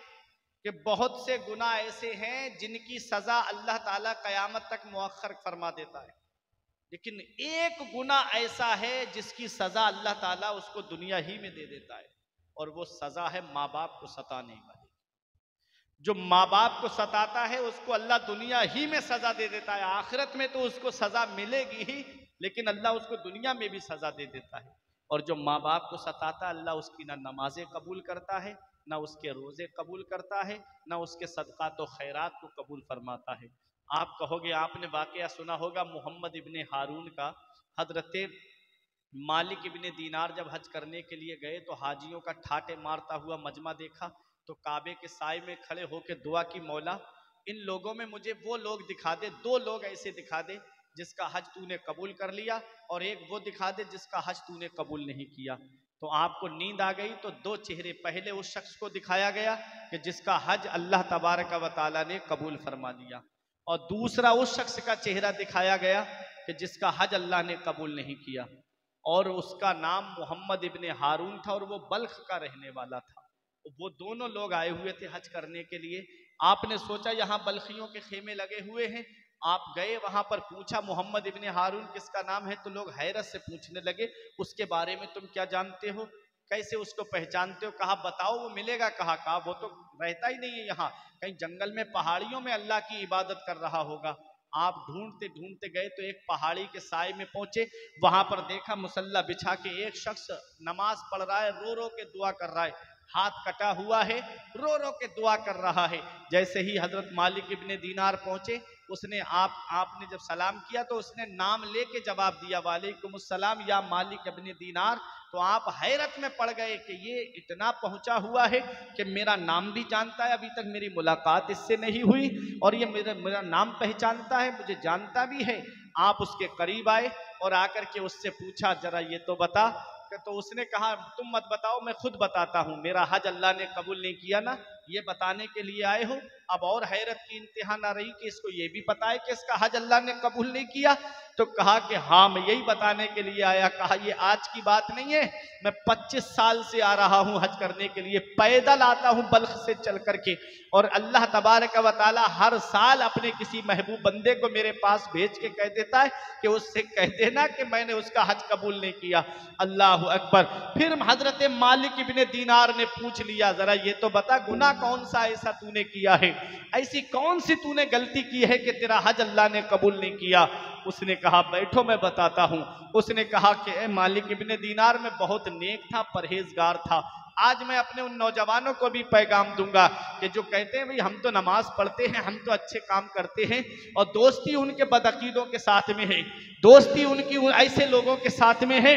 कि बहुत से गुनाह ऐसे हैं जिनकी सजा अल्लाह ताला कयामत तक मुअख्खर फरमा देता है, लेकिन एक गुनाह ऐसा है जिसकी सजा अल्लाह ताला उसको दुनिया ही में दे देता है, और वो सजा है माँ बाप को सताने वाली। जो माँ बाप को सताता है उसको अल्लाह दुनिया ही में सजा दे देता है। आखिरत में तो उसको सजा मिलेगी ही, लेकिन अल्लाह उसको दुनिया में भी सजा दे देता है। और जो माँ बाप को सताता है अल्लाह उसकी ना नमाजें कबूल करता है, ना उसके रोज़े कबूल करता है, ना उसके सदक़ात व खैरात को कबूल फरमाता है। आप कहोगे आपने वाक़या सुना होगा मोहम्मद इब्ने हारून का। हजरत मालिक इब्ने दीनार जब हज करने के लिए गए तो हाजियों का ठाटे मारता हुआ मजमा देखा तो काबे के साए में खड़े होकर दुआ की, मौला इन लोगों में मुझे वो लोग दिखा दे, 2 लोग ऐसे दिखा दे जिसका हज तूने कबूल कर लिया, और एक वो दिखा दे जिसका हज तूने कबूल नहीं किया। तो आपको नींद आ गई तो 2 चेहरे, पहले उस शख्स को दिखाया गया कि जिसका हज अल्लाह तबारक व तआला ने कबूल फरमा लिया, और दूसरा उस शख्स का चेहरा दिखाया गया कि जिसका हज अल्लाह ने कबूल नहीं किया, और उसका नाम मोहम्मद इब्ने हारून था और वो बल्ख का रहने वाला था। वो दोनों लोग आए हुए थे हज करने के लिए। आपने सोचा यहाँ बल्खियों के खेमे लगे हुए हैं, आप गए वहां पर, पूछा मोहम्मद इब्ने हारून किसका नाम है, तो लोग हैरत से पूछने लगे उसके बारे में तुम क्या जानते हो, कैसे उसको पहचानते हो? कहा बताओ वो मिलेगा कहाँ? कहा वो तो रहता ही नहीं है यहाँ, कहीं जंगल में पहाड़ियों में अल्लाह की इबादत कर रहा होगा। आप ढूंढते ढूंढते गए तो एक पहाड़ी के साए में पहुंचे, वहां पर देखा मुसल्ला बिछा के एक शख्स नमाज पढ़ रहा है, रो रो के दुआ कर रहा है, हाथ कटा हुआ है, रो रो के दुआ कर रहा है। जैसे ही हजरत मालिक इब्ने दीनार पहुंचे, उसने आपने जब सलाम किया तो उसने नाम लेके जवाब दिया, वालेकुम अस्सलाम या मालिक इब्ने दीनार। तो आप हैरत में पड़ गए कि ये इतना पहुंचा हुआ है कि मेरा नाम भी जानता है, अभी तक मेरी मुलाकात इससे नहीं हुई और ये मेरा नाम पहचानता है, मुझे जानता भी है। आप उसके करीब आए, और आकर के उससे पूछा जरा ये तो बता, तो उसने कहा तुम मत बताओ, मैं खुद बताता हूँ, मेरा हज अल्लाह ने कबूल नहीं किया ना, ये बताने के लिए आए हो। अब और हैरत की इंतहा ना रही कि इसको ये भी पता है कि इसका हज अल्लाह ने कबूल नहीं किया। तो कहा कि हाँ मैं यही बताने के लिए आया। कहा ये आज की बात नहीं है, मैं 25 साल से आ रहा हूँ हज करने के लिए, पैदल आता हूँ बल्ख से चल करके, और अल्लाह तबारक व तआला हर साल अपने किसी महबूब बंदे को मेरे पास भेज के कह देता है कि उससे कह देना कि मैंने उसका हज कबूल नहीं किया। अल्लाह अकबर। फिर हजरत मालिक इब्ने दीनार ने पूछ लिया जरा ये तो बता गुनाह कौन सा ऐसा तूने किया है, ऐसी कौन सी तूने गलती की है कि तेरा हज अल्लाह ने कबूल नहीं किया। उसने कहा बैठो मैं बताता हूँ। उसने कहा कि ए मालिक इब्ने दीनार में बहुत नेक था, परहेजगार था। आज मैं अपने उन नौजवानों को भी पैगाम दूंगा कि जो कहते हैं भाई हम तो नमाज पढ़ते हैं, हम तो अच्छे काम करते हैं, और दोस्ती उनके बदअकीदों के साथ में है, दोस्ती उनकी ऐसे लोगों के साथ में है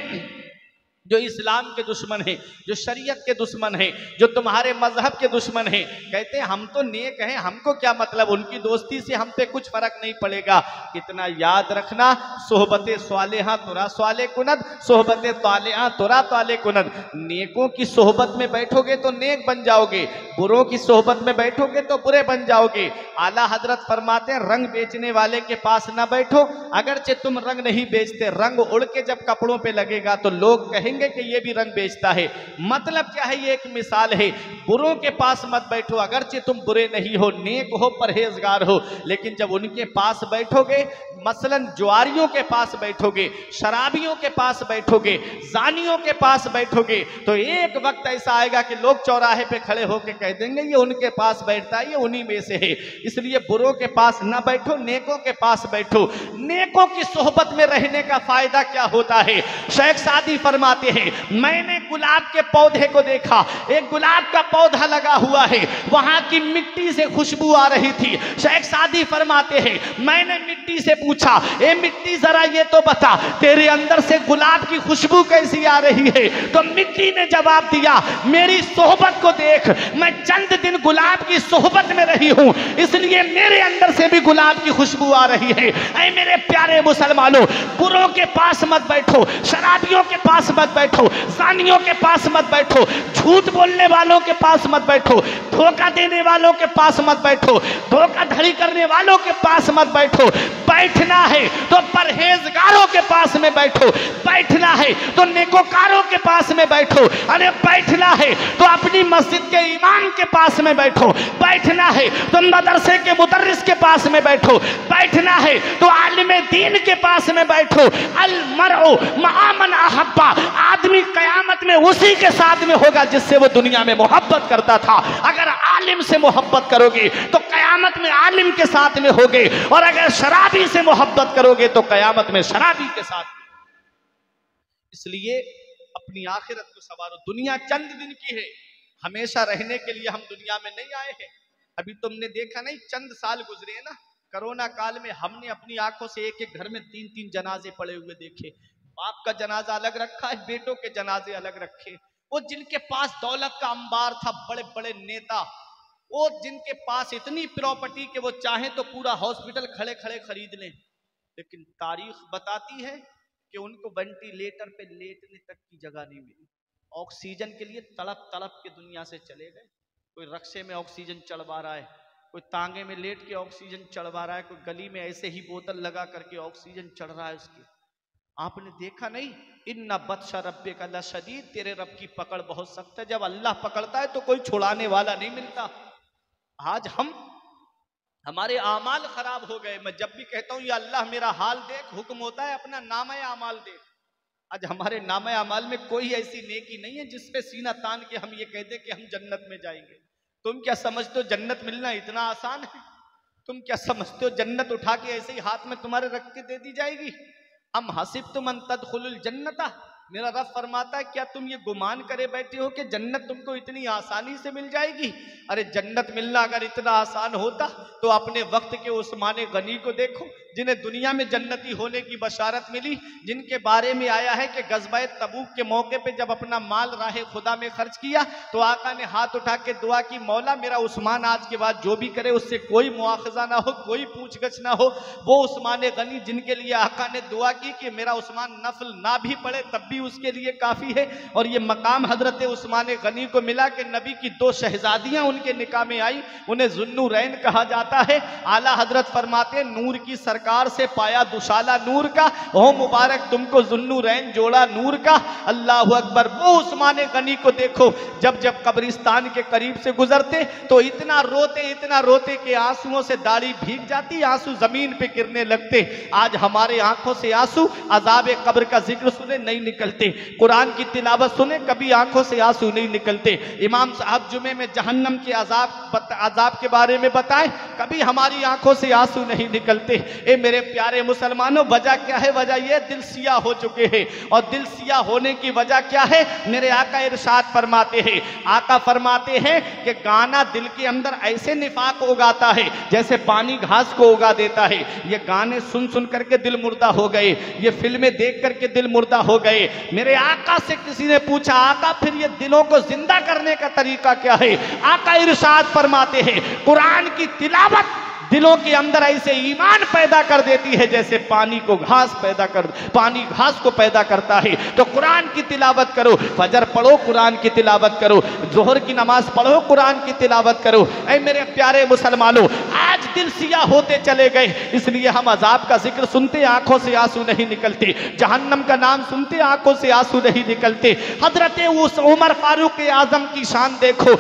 जो इस्लाम के दुश्मन हैं, जो शरीयत के दुश्मन हैं, जो तुम्हारे मजहब के दुश्मन हैं। कहते हैं हम तो नेक हैं, हमको क्या मतलब, उनकी दोस्ती से हम पे कुछ फर्क नहीं पड़ेगा। इतना याद रखना, सोहबत स्वालिहा तुरा स्वाले कुनद, सोहबत तालिहा तुरा ताले कुनद। नेकों की सोहबत में बैठोगे तो नेक बन जाओगे, बुरों की सोहबत में बैठोगे तो बुरे बन जाओगे। आला हजरत फरमाते हैं रंग बेचने वाले के पास ना बैठो, अगरचे तुम रंग नहीं बेचते, रंग उड़ के जब कपड़ों पे लगेगा तो लोग कहेंगे कि ये भी रंग बेचता है। मतलब क्या है, ये एक मिसाल है। बुरों के पास मत बैठो, अगरचे तुम बुरे नहीं हो, नेक हो, परहेजगार हो, लेकिन जब उनके पास बैठोगे, मसलन जुआरियों के पास बैठोगे, शराबियों के पास बैठोगे, जानियों के पास बैठोगे, तो एक वक्त ऐसा आएगा कि लोग चौराहे पे खड़े होकर कह देंगे ये उनके पास बैठता है, ये उन्हीं में से है। इसलिए बुरों के पास ना बैठो, नेकों के पास बैठो। नेकों की सोहबत में रहने का फायदा क्या होता है? शेख सादी फरमाते हैं मैंने गुलाब के पौधे को देखा, एक गुलाब का पौधा लगा हुआ है, वहां की मिट्टी से खुशबू आ रही थी। शेख सादी फरमाते हैं मैंने मिट्टी से पूछा ए मिट्टी जरा ये तो बता तेरे अंदर से गुलाब की खुशबू कैसी आ रही है? तो मिट्टी ने जवाब दिया मेरी सोहबत को देख, मैं चंद दिन गुलाब की सोहबत में रही हूं, इसलिए मेरे अंदर से भी गुलाब की खुशबू आ रही है। ऐ मेरे प्यारे मुसलमानों, बुरों के पास मत बैठो, शराबियों के पास मत बैठो, जानियों के पास मत बैठो, झूठ बोलने वालों के पास मत बैठो, धोखा देने वालों के पास मत बैठो, धोखाधड़ी करने वालों के पास मत बैठो। बैठना है तो परहेजगारों के पास में बैठो, बैठना है तो नेकोकारों के पास में बैठो, अरे बैठना है तो अपनी मस्जिद के इमाम के पास में बैठो, बैठना है तो मदरसे के मुदर्रिस के पास में बैठो, बैठना है तो आलिम दीन के पास में बैठो। अल मरउ मआ मन अहब्बा, आदमी कयामत में उसी के साथ में होगा जिससे वो दुनिया में मोहब्बत करता था। अगर आलिम से मोहब्बत करोगे तो कयामत में आलिम के साथ में होगे, और अगर शराबी से मोहब्बत करोगे तो कयामत में शराबी के साथ। इसलिए अपनी आखिरत को संवारो। दुनिया चंद दिन की है, हमेशा रहने के लिए हम दुनिया में नहीं आए हैं। अभी तुमने देखा नहीं, चंद साल गुजरे ना, कोरोना काल में हमने अपनी आंखों से एक एक घर में 3-3 जनाजे पड़े हुए देखे। बाप का जनाजा अलग रखा है, बेटों के जनाजे अलग रखे। वो जिनके पास दौलत का अंबार था, बड़े बड़े नेता, वो जिनके पास इतनी प्रॉपर्टी कि वो चाहे तो पूरा हॉस्पिटल खड़े खड़े खरीद लें, लेकिन तारीख बताती है कि उनको वेंटिलेटर पे लेटने तक की जगह नहीं मिली। ऑक्सीजन के लिए तड़प तड़प के दुनिया से चले गए। कोई रक्शे में ऑक्सीजन चढ़वा रहा है, कोई तांगे में लेट के ऑक्सीजन चढ़वा रहा है, कोई गली में ऐसे ही बोतल लगा करके ऑक्सीजन चढ़ रहा है उसकी। आपने देखा नहीं, इन्ना बत्शा रब्बे का लशदीद, तेरे रब की पकड़ बहुत सख्त है। जब अल्लाह पकड़ता है तो कोई छुड़ाने वाला नहीं मिलता। आज हमारे आमाल खराब हो गए। मैं जब भी कहता हूँ या अल्लाह मेरा हाल देख, हुक्म होता है अपना नामे आमाल देख। आज हमारे नामे आमाल में कोई ऐसी नेकी नहीं है जिसपे सीना तान के हम ये कह दे कि हम जन्नत में जाएंगे। तुम क्या समझते हो जन्नत मिलना इतना आसान है? तुम क्या समझते हो जन्नत उठा के ऐसे ही हाथ में तुम्हारे रख के दे दी जाएगी? हम हसिब्तुम अन तदखुलुल जन्नता, मेरा रब फरमाता है क्या तुम ये गुमान करे बैठे हो कि जन्नत तुमको इतनी आसानी से मिल जाएगी? अरे जन्नत मिलना अगर इतना आसान होता तो अपने वक्त के उस्मान गनी को देखो, जिन्हें दुनिया में जन्नती होने की बशारत मिली, जिनके बारे में आया है कि गज़वाए तबूक के मौके पे जब अपना माल राहे खुदा में खर्च किया तो आका ने हाथ उठा के दुआ की, मौला मेरा उस्मान आज के बाद जो भी करे उससे कोई मुआखजा ना हो, कोई पूछगछ ना हो। वो उस्मान गनी जिनके लिए आका ने दुआ की कि मेरा उस्मान नफल ना भी पढ़े तब भी उसके लिए काफ़ी है। और ये मकाम हजरत उस्मान गनी को मिला कि नबी की 2 शहजादियाँ उनके निकाह में आई, उन्हें ज़ुन्नुरैन कहा जाता है। आला हजरत फरमाते नूर की सरकार से पाया दुशाला नूर का, ओ मुबारक तुमको ज़ुन्नुरैन जोड़ा नूर का। अल्लाह अकबर। वो उस्मान गनी को देखो जब जब कब्रिस्तान के करीब से गुजरते तो इतना रोते कि आंसुओं से दाढ़ी भीग जाती, आंसू जमीन पे गिरने लगते। आज हमारे आंखों से आंसू अजाब कब्र का जिक्र सुने नहीं निकलते, कुरान की तिलावत सुने कभी आंखों से आंसू नहीं निकलते, इमाम साहब जुमे में जहन्नम के अजाब के बारे में बताएं कभी हमारी आंखों से आंसू नहीं निकलते। ए मेरे प्यारे मुसलमानों, वजह क्या है? वजह यह दिल सिया हो चुके हैं। और दिल सिया होने की वजह क्या है? मेरे आका इरशाद फरमाते हैं, आका फरमाते हैं कि गाना दिल के अंदर ऐसे निफाक उगाता है जैसे पानी घास को उगा देता है। ये गाने सुन सुन करके दिल मुर्दा हो गए, ये फिल्में देख करके दिल मुर्दा हो गए। मेरे आका से किसी ने पूछा, आका फिर ये दिलों को जिंदा करने का तरीका क्या है? आका इरशाद फरमाते हैं, कुरान की तिलावत दिलों के अंदर ऐसे ईमान पैदा कर देती है जैसे पानी घास को पैदा करता है। तो कुरान की तिलावत करो, फजर पढ़ो कुरान की तिलावत करो, जोहर की नमाज पढ़ो कुरान की तिलावत करो। ऐ मेरे प्यारे मुसलमानों, आज दिल सिया होते चले गए, इसलिए हम अजाब का जिक्र सुनते आंखों से आंसू नहीं निकलते, जहन्नम का नाम सुनते आंखों से आंसू नहीं निकलते। हजरत उस उमर फारूक आजम की शान देखो,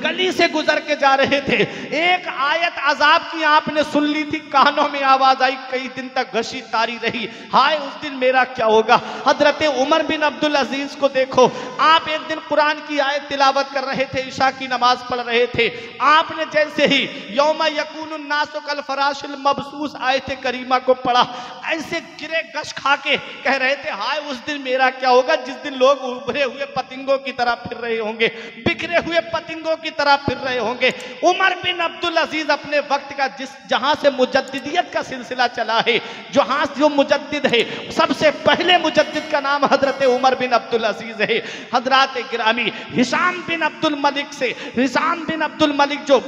गली से गुजर के जा रहे थे, एक आयत अजाब की आपने सुन ली थी, कानों में आवाज आई, कई दिन तक घसी तारी रही, हाय उस दिन मेरा क्या होगा। हजरत उमर बिन अब्दुल अजीज को देखो, आप एक दिन कुरान की आयत तिलावत कर रहे थे, ईशा की नमाज पढ़ रहे थे, आपने जैसे ही यौमा यकूनुन नासु कल फराशिल मबसूस आयत करीमा को पढ़ा, ऐसे गिरे गश खा के कह रहे थे, हाय उस दिन मेरा क्या होगा जिस दिन लोग उभरे हुए पतिंगों की तरह फिर रहे होंगे, बिखरे हुए पतिंगों की तरह फिर रहे होंगे। उमर बिन अब्दुल अजीज अपने वक्त का जहां से मुजद्दिदियत का सिलसिला चला है, जहां जो मुजद्दिद है, सबसे पहले मुजद्दिद का नाम हजरत उमर बिन अब्दुल अजीज है। हजरत गिरामी हिशाम बिन अब्दुल मलिक से, हिशाम बिन अब्दुल मलिक जो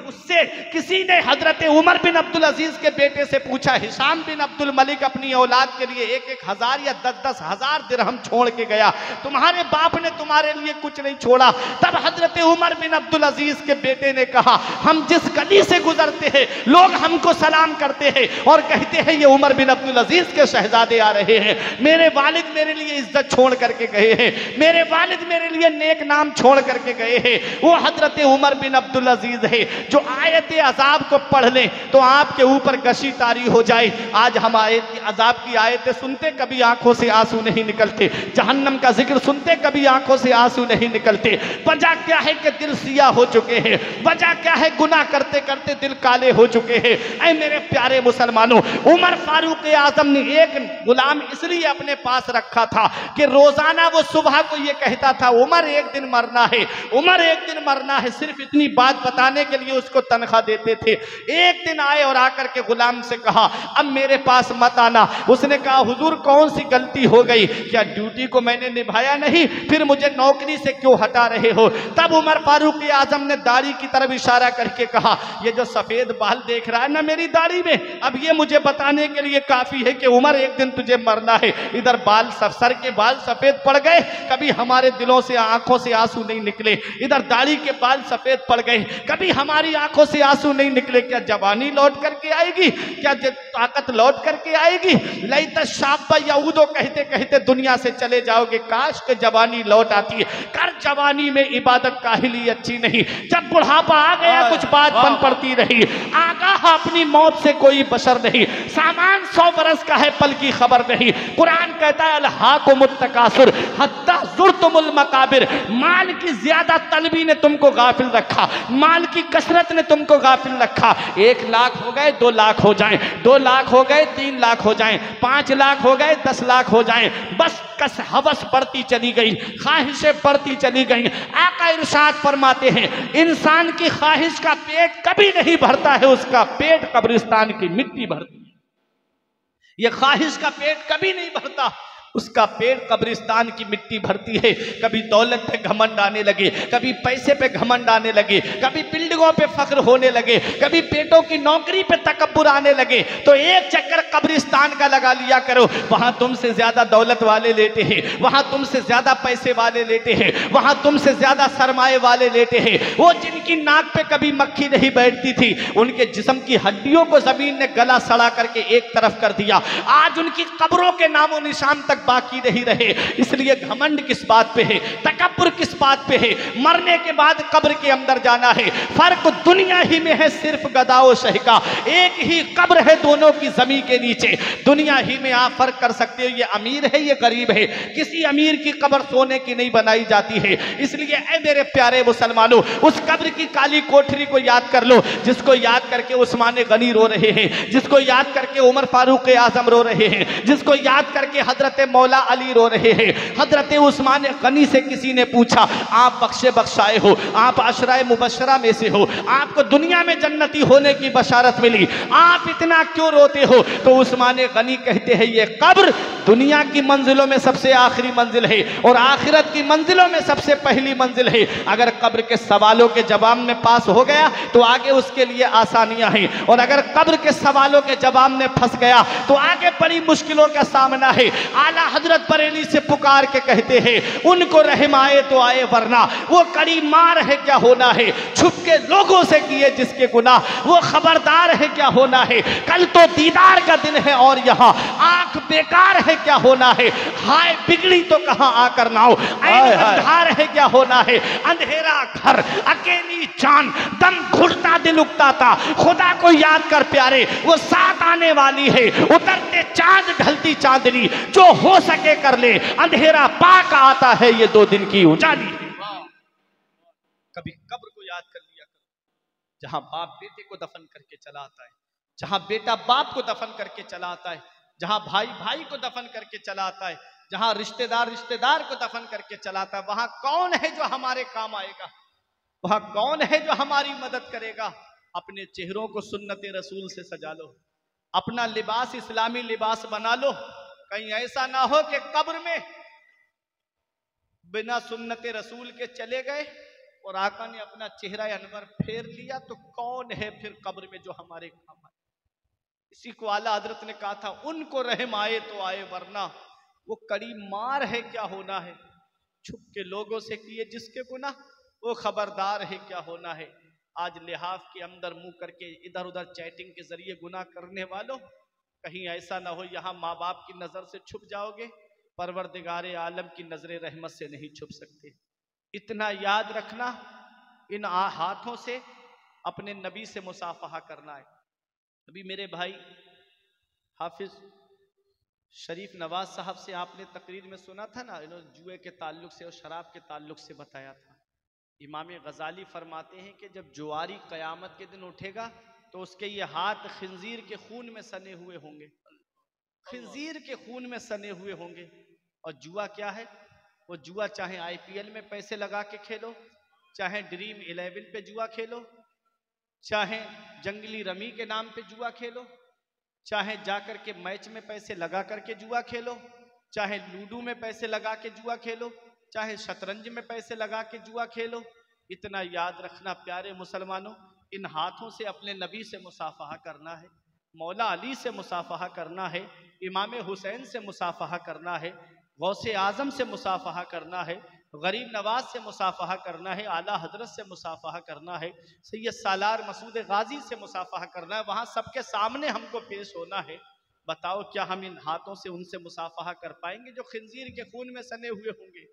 उससे किसी ने हजरत उमर बिन अब्दुल अजीज के बेटे से पूछा, हिशाम बिन अब्दुल मलिक अपनी औलाद के लिए 1-1 हजार या 10-10 हजार दिरहम छोड़ के गया, तुम्हारे बाप ने तुम्हारे लिए कुछ नहीं छोड़ा। तब हजरत उमर बिन अब्दुल अजीज के बेटे ने कहा, हम जिस गली से गुजरते हैं लोग हमको सलाम करते हैं और कहते हैं ये उमर बिन अब्दुल अजीज के शहजादे आ रहे हैं, मेरे वालिद मेरे लिए इज्जत छोड़ करके गए हैं, मेरे वालिद मेरे लिए नेक नाम छोड़ करके गए हैं। वो हजरत उमर बिन अब्दुल अजीज है जो आयत अजाब को पढ़ लें तो आपके ऊपर गशी तारी हो जाए। आज हम अजाब की आयतें सुनते कभी आंखों से आंसू नहीं निकलते, जहन्नम का जिक्र सुनते कभी आंखों से आंसू नहीं निकलते। वजह क्या है कि दिल सिया हो चुके हैं, वजह क्या है गुनाह करते करते दिल काले हो चुके हैं। ऐ मेरे प्यारे मुसलमानों, उमर फारूक आजम ने एक गुलाम इसलिए अपने पास रखा था कि रोजाना वो सुबह को ये कहता था, उमर एक दिन मरना है, उमर एक दिन मरना है, सिर्फ इतनी बात बताने के लिए उसको तनख्वाह देते थे। एक दिन आए और आकर के गुलाम से कहा, अब मेरे पास मत आना। उसने कहा, हुजूर कौन सी गलती हो गई, क्या ड्यूटी को मैंने निभाया नहीं, फिर मुझे नौकरी से क्यों हटा रहे हो। तब उमर फारूक आजम ने दाढ़ी की तरफ इशारा करके कहा, ये जो सफेद बाल देख रहा है ना मेरी दाढ़ी में, अब ये मुझे बताने के लिए काफी है कि उमर एक दिन तुझे मरना है। इधर बाल सर के बाल सफेद पड़ गए, कभी हमारे दिलों से आंखों से आंसू नहीं निकले, इधर दाढ़ी के बाल सफेद पड़ गए, कभी हमारी आंखों से आंसू नहीं निकले। क्या जवानी लौट करके आएगी, क्या ताकत लौट करके आएगी। लैत शाब्बा यहूदो कहते कहते दुनिया से चले जाओगे, काश के जवानी लौट आती है। कर जवानी में इबादत काहिली अच्छी नहीं, जब बुढ़ापा आ गया कुछ बात बन पड़ती रही। आगाह अपनी मौत से कोई बशर नहीं, सामान 100 बरस का है पल की खबर नहीं। कुरान कहता है अलहाकुमुत तकासुर हत्ता ज़ुरतुमुल मकाबिर, माल की ज्यादा तलबी ने तुमको गाफिल रखा, माल की कसरत ने तुमको गाफिल रखा। 1 लाख हो गए 2 लाख हो जाएं, 2 लाख हो गए 3 लाख हो जाएं, 5 लाख हो गए 10 लाख हो जाएं, बस कस हवस बढ़ती चली गई, ख्वाहिशें बढ़ती चली गई। आका इरशाद फरमाते हैं, इंसान की ख्वाहिश का पेट कभी नहीं भरता है, उसका पेट कब्रिस्तान की मिट्टी भरती है। ये ख्वाहिश का पेट कभी नहीं भरता, उसका पेट कब्रिस्तान की मिट्टी भरती है। कभी दौलत पे घमंड आने लगे, कभी पैसे पे घमंड आने लगे, कभी बिल्डिंगों पे फख्र होने लगे, कभी पेटों की नौकरी पे तकब्बुर आने लगे। तो एक चक्कर कब्रिस्तान का लगा लिया करो, वहां तुमसे ज्यादा दौलत वाले लेते हैं, वहां तुमसे ज्यादा पैसे वाले लेते हैं, वहां तुमसे ज्यादा सरमाए वाले लेते हैं। वो जिनकी नाक पे कभी मक्खी नहीं बैठती थी, उनके जिस्म की हड्डियों को जमीन ने गला सड़ा करके एक तरफ कर दिया। आज उनकी कब्रों के नामो निशान तक बाकी नहीं रहे। इसलिए घमंड किस बात पे है, तकब्बुर किस बात पे है? मरने के बाद कब्र के अंदर जाना है। फर्क दुनिया ही में है सिर्फ गदा और शह का, एक ही कब्र है दोनों की जमीन के नीचे। दुनिया ही में आप फर्क कर सकते हो, ये अमीर है ये गरीब है। किसी अमीर की कब्र सोने की नहीं बनाई जाती है। इसलिए ऐ मेरे प्यारे मुसलमानों, उस कब्र की काली कोठरी को याद कर लो, जिसको याद करके उस्मान गनी रो रहे हैं, जिसको याद करके उमर फारूक आजम रो रहे हैं, जिसको याद करके हजरत मौला अली रो रहे हैं। हजरत उस्मान गनी से किसी ने पूछा, आप बख्शे बख्शाए हो, आप अशराए मुबशरा में से हो, आपको दुनिया में जन्नती होने की बशारत मिली, आप इतना क्यों रोते हो? तो उस्मान गनी कहते हैं, ये कब्र दुनिया की मंजिलों में सबसे आखिरी मंजिल है और आखिरत की मंजिलों में सबसे पहली मंजिल है। अगर कब्र के सवालों के जवाब में पास हो गया तो आगे उसके लिए आसानियां हैं, और अगर कब्र के सवालों के जवाब में फंस गया तो आगे बड़ी मुश्किलों का सामना है। आला हजरत बरेली से पुकार के कहते हैं, उनको रहम आए तो आए वरना वो कड़ी मार है क्या होना है। छुप के लोगों से किए जिसके गुनाह, वो खबरदार है क्या होना है। कल तो दीदार का दिन है और यहाँ आंख बेकार है क्या होना है। हाय बिगड़ी तो कहाँ आकर नाओ, अंधार है क्या होना है। अंधेरा घर, अकेली जान, दम घुटता दिल उगता, खुदा को याद कर प्यारे, वो साथ आने वाली है। उतरते चांद ढलती चांदनी, जो हो सके कर ले, अंधेरा पाक आता है ये 2 दिन की उजाली। कभी कब्र को याद कर लिया करो, जहां बाप बेटे को दफन करके चला आता है, जहां बेटा बाप को दफन करके चला आता है, जहां भाई भाई को दफन करके चला आता है, जहां रिश्तेदार रिश्तेदार को दफन करके चलाता है, वहां कौन है जो हमारे काम आएगा, वहां कौन है जो हमारी मदद करेगा। अपने चेहरों को सुन्नत रसूल से सजा लो, अपना लिबास इस्लामी लिबास बना लो। कहीं ऐसा ना हो कि कब्र में बिना सुन्नत रसूल के चले गए और आका ने अपना चेहरा अनवर फेर लिया, तो कौन है फिर कब्र में जो हमारे काम आए। इसी को आला हजरत ने कहा था, उनको रहम आए तो आए वरना वो कड़ी मार है क्या होना है। छुप के लोगों से किए जिसके गुनाह, वो खबरदार है क्या होना है। आज लिहाफ के अंदर मुंह करके इधर उधर चैटिंग के जरिए गुनाह करने वालों, कहीं ऐसा ना हो यहाँ माँ बाप की नजर से छुप जाओगे, परवरदिगारे आलम की नजर रहमत से नहीं छुप सकते। इतना याद रखना, इन हाथों से अपने नबी से मुसाफहा करना है। अभी मेरे भाई हाफिज शरीफ नवाज साहब से आपने तकरीर में सुना था ना, इन्होंने जुए के ताल्लुक से और शराब के ताल्लुक से बताया था। इमाम गजाली फरमाते हैं कि जब जुआरी कयामत के दिन उठेगा तो उसके ये हाथ खिंजीर के खून में सने हुए होंगे, खिंजीर के खून में सने हुए होंगे। और जुआ क्या है? वो जुआ चाहे IPL में पैसे लगा के खेलो, चाहे ड्रीम 11 पे जुआ खेलो, चाहे जंगली रमी के नाम पे जुआ खेलो, चाहे जाकर के मैच में पैसे लगा करके जुआ खेलो, चाहे लूडो में पैसे लगा के जुआ खेलो, चाहे शतरंज में पैसे लगा के जुआ खेलो। इतना याद रखना प्यारे मुसलमानों, इन हाथों से अपने नबी से मुसाफहा करना है, मौला अली से मुसाफहा करना है, इमाम हुसैन से मुसाफहा करना है, गौसे आजम से मुसाफहा करना है, गरीब नवाज से मुसाफहा करना है, आला हजरत से मुसाफहा करना है, सैयद सालार मसूद गाजी से मुसाफहा करना है। वहाँ सबके सामने हमको पेश होना है। बताओ क्या हम इन हाथों से उनसे मुसाफहा कर पाएंगे जो खिंजीर के खून में सने हुए होंगे,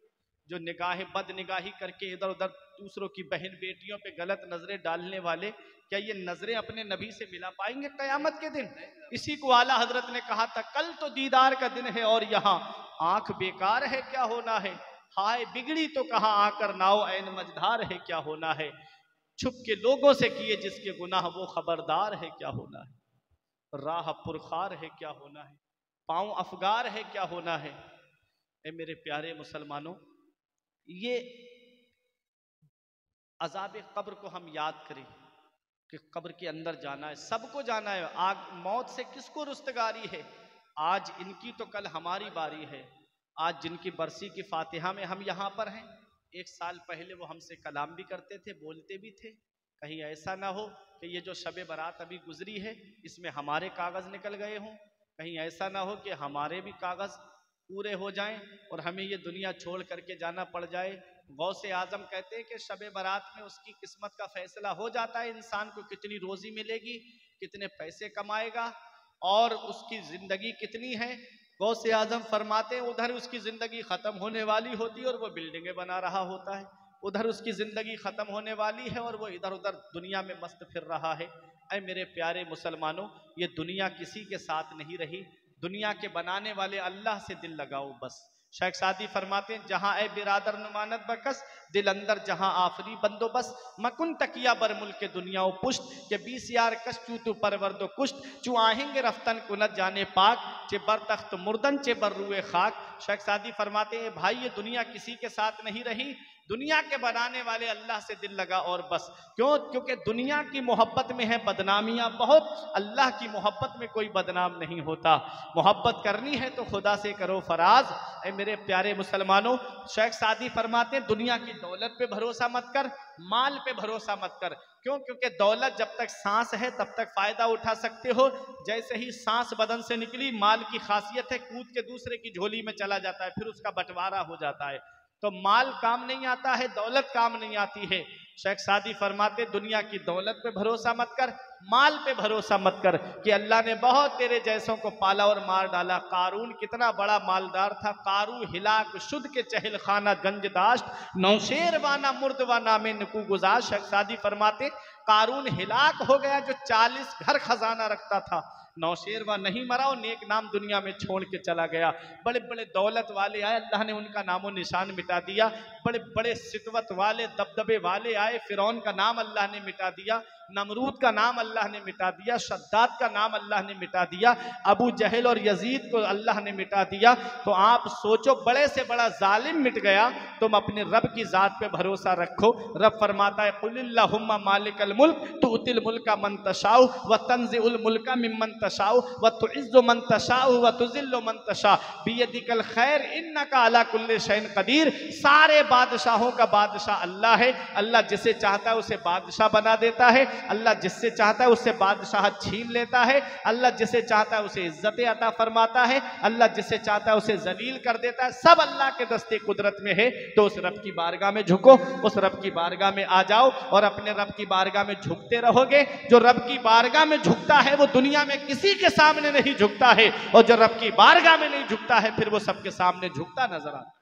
जो निगाहें बद निगाही करके इधर उधर दूसरों की बहन बेटियों पे गलत नजरें डालने वाले, क्या ये नजरें अपने नबी से मिला पाएंगे कयामत के दिन? इसी को आला हजरत ने कहा था, कल तो दीदार का दिन है और यहाँ आंख बेकार है क्या होना है। हाय बिगड़ी तो कहाँ आकर नाओ, ऐन मझधार है क्या होना है। छुप के लोगों से किए जिसके गुनाह, वो खबरदार है क्या होना है। राह पुरखार है क्या होना है, पाँव अफगार है क्या होना है। ए मेरे प्यारे मुसलमानों, ये अजाब कब्र को हम याद करें कि कब्र के अंदर जाना है, सबको जाना है। आग मौत से किसको रुस्तगारी है? आज इनकी तो कल हमारी बारी है। आज जिनकी बरसी की फातिहा में हम यहाँ पर हैं, 1 साल पहले वो हमसे कलाम भी करते थे, बोलते भी थे। कहीं ऐसा ना हो कि ये जो शब बारात अभी गुजरी है इसमें हमारे कागज़ निकल गए हों, कहीं ऐसा ना हो कि हमारे भी कागज़ पूरे हो जाएं और हमें ये दुनिया छोड़ करके जाना पड़ जाए। गौसे आजम कहते हैं कि शब बारात में उसकी किस्मत का फैसला हो जाता है, इंसान को कितनी रोजी मिलेगी, कितने पैसे कमाएगा और उसकी जिंदगी कितनी है। गौसे आजम फरमाते हैं उधर उसकी जिंदगी खत्म होने वाली होती है और वो बिल्डिंगें बना रहा होता है, उधर उसकी जिंदगी खत्म होने वाली है और वो इधर उधर दुनिया में मस्त फिर रहा है। ऐ मेरे प्यारे मुसलमानों, ये दुनिया किसी के साथ नहीं रही, दुनिया के बनाने वाले अल्लाह से दिल लगाओ बस। शेख सादी फरमाते हैं जहां ए बिरादर नुमानत बकस, दिल अंदर जहां आफरी बंदोबस्त, मकुन तकिया बर मुल्क दुनिया पुष्ट के 20 यार कश तू परवरदो कुश्त, चू आहेंगे रफ्तन कुनत जाने पाक, चे बर तख्त मुर्दन चे बर रुए खाक। शेख सादी फरमाते हैं भाई ये दुनिया किसी के साथ नहीं रही, दुनिया के बनाने वाले अल्लाह से दिल लगा और बस। क्यों? क्योंकि दुनिया की मोहब्बत में है बदनामियां बहुत, अल्लाह की मोहब्बत में कोई बदनाम नहीं होता। मोहब्बत करनी है तो खुदा से करो फराज। ऐ मेरे प्यारे मुसलमानों, शेख सादी फरमाते हैं दुनिया की दौलत पे भरोसा मत कर, माल पे भरोसा मत कर। क्यों? क्योंकि दौलत जब तक सांस है तब तक फायदा उठा सकते हो, जैसे ही सांस बदन से निकली माल की खासियत है कूद के दूसरे की झोली में चला जाता है, फिर उसका बंटवारा हो जाता है। तो माल काम नहीं आता है, दौलत काम नहीं आती है। शेख सादी फरमाते दुनिया की दौलत पे भरोसा मत कर, माल पे भरोसा मत कर कि अल्लाह ने बहुत तेरे जैसों को पाला और मार डाला। कारून कितना बड़ा मालदार था, कारू हिलाक शुद्ध के चहल खाना गंजदाश्त, नौशेर वाना मुर्दवाना में नुकू गुजार। शेख सादी फरमाते कारून हिलाक हो गया जो 40 घर खजाना रखता था, नौशेरवा नहीं मरा और नेक नाम दुनिया में छोड़ के चला गया। बड़े बड़े दौलत वाले आए, अल्लाह ने उनका नामो निशान मिटा दिया। बड़े बड़े सितवत वाले दबदबे वाले आए, फिरौन का नाम अल्लाह ने मिटा दिया, नमरूद का नाम अल्लाह ने मिटा दिया, शद्दाद का नाम अल्लाह ने मिटा दिया, अबू जहल और यजीद को अल्लाह ने मिटा दिया। तो आप सोचो बड़े से बड़ा जालिम मिट गया, तुम अपने रब की जात पे भरोसा रखो। रब फरमाता है कुलिल्लाहुम्मा मालिकल मुल्क तुतिल मुल्का मन तशाउ व तंजिउल मुल्का मिम्मन तशाउ व तुइज्जु मन तशाउ व तुजिल्लु मन तशा बियदिकल खैर इन्नका अला कुल्लि शैइन कदीर। सारे बादशाहों का बादशाह अल्लाह है, अल्लाह जिसे चाहता है उसे बादशाह बना देता है, अल्लाह जिससे चाहता है उससे बादशाह छीन लेता है, अल्लाह जिसे चाहता है उसे इज्जत अता फरमाता है, अल्लाह जिसे चाहता है उसे जलील कर देता है। सब अल्लाह के दस्ते कुदरत में है। तो उस रब की बारगाह में झुको, उस रब की बारगाह में आ जाओ और अपने रब की बारगाह में झुकते रहोगे। जो रब की बारगाह में झुकता है वो दुनिया में किसी के सामने नहीं झुकता है, और जो रब की बारगाह में नहीं झुकता है फिर वो सबके सामने झुकता नजर आता।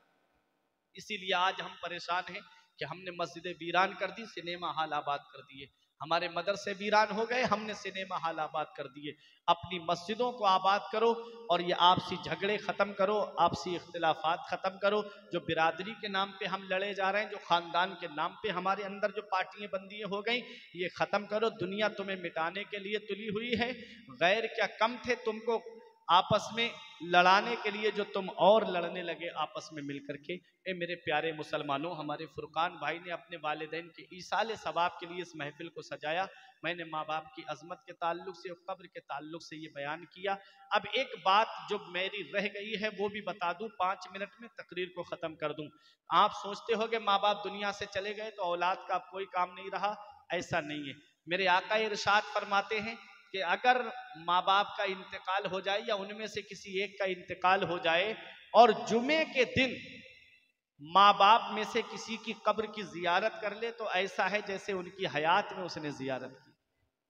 इसीलिए आज हम परेशान हैं कि हमने मस्जिदें वीरान कर दी, सिनेमा हाल आबाद कर दिए, हमारे मदरसे वीरान हो गए, हमने सिनेमा हाल आबाद कर दिए। अपनी मस्जिदों को आबाद करो और ये आपसी झगड़े ख़त्म करो, आपसी इख्तिलाफात ख़त्म करो। जो बिरादरी के नाम पे हम लड़े जा रहे हैं, जो ख़ानदान के नाम पे हमारे अंदर जो पार्टियां बंदियां हो गई, ये ख़त्म करो। दुनिया तुम्हें मिटाने के लिए तुली हुई है, गैर क्या कम थे तुमको आपस में लड़ाने के लिए जो तुम और लड़ने लगे आपस में मिलकर के। ए मेरे प्यारे मुसलमानों, हमारे फुरकान भाई ने अपने वालिदैन के ईसाले सवाब के लिए इस महफिल को सजाया। मैंने माँ बाप की अजमत के ताल्लुक से और कब्र के ताल्लुक से ये बयान किया। अब एक बात जो मेरी रह गई है वो भी बता दूं, 5 मिनट में तकरीर को ख़त्म कर दूं। आप सोचते हो कि माँ बाप दुनिया से चले गए तो औलाद का अब कोई काम नहीं रहा, ऐसा नहीं है। मेरे आका इरशाद फरमाते हैं कि अगर माँ बाप का इंतकाल हो जाए या उनमें से किसी एक का इंतकाल हो जाए और जुमे के दिन माँ बाप में से किसी की कब्र की जियारत कर ले, तो ऐसा है जैसे उनकी हयात में उसने जियारत की।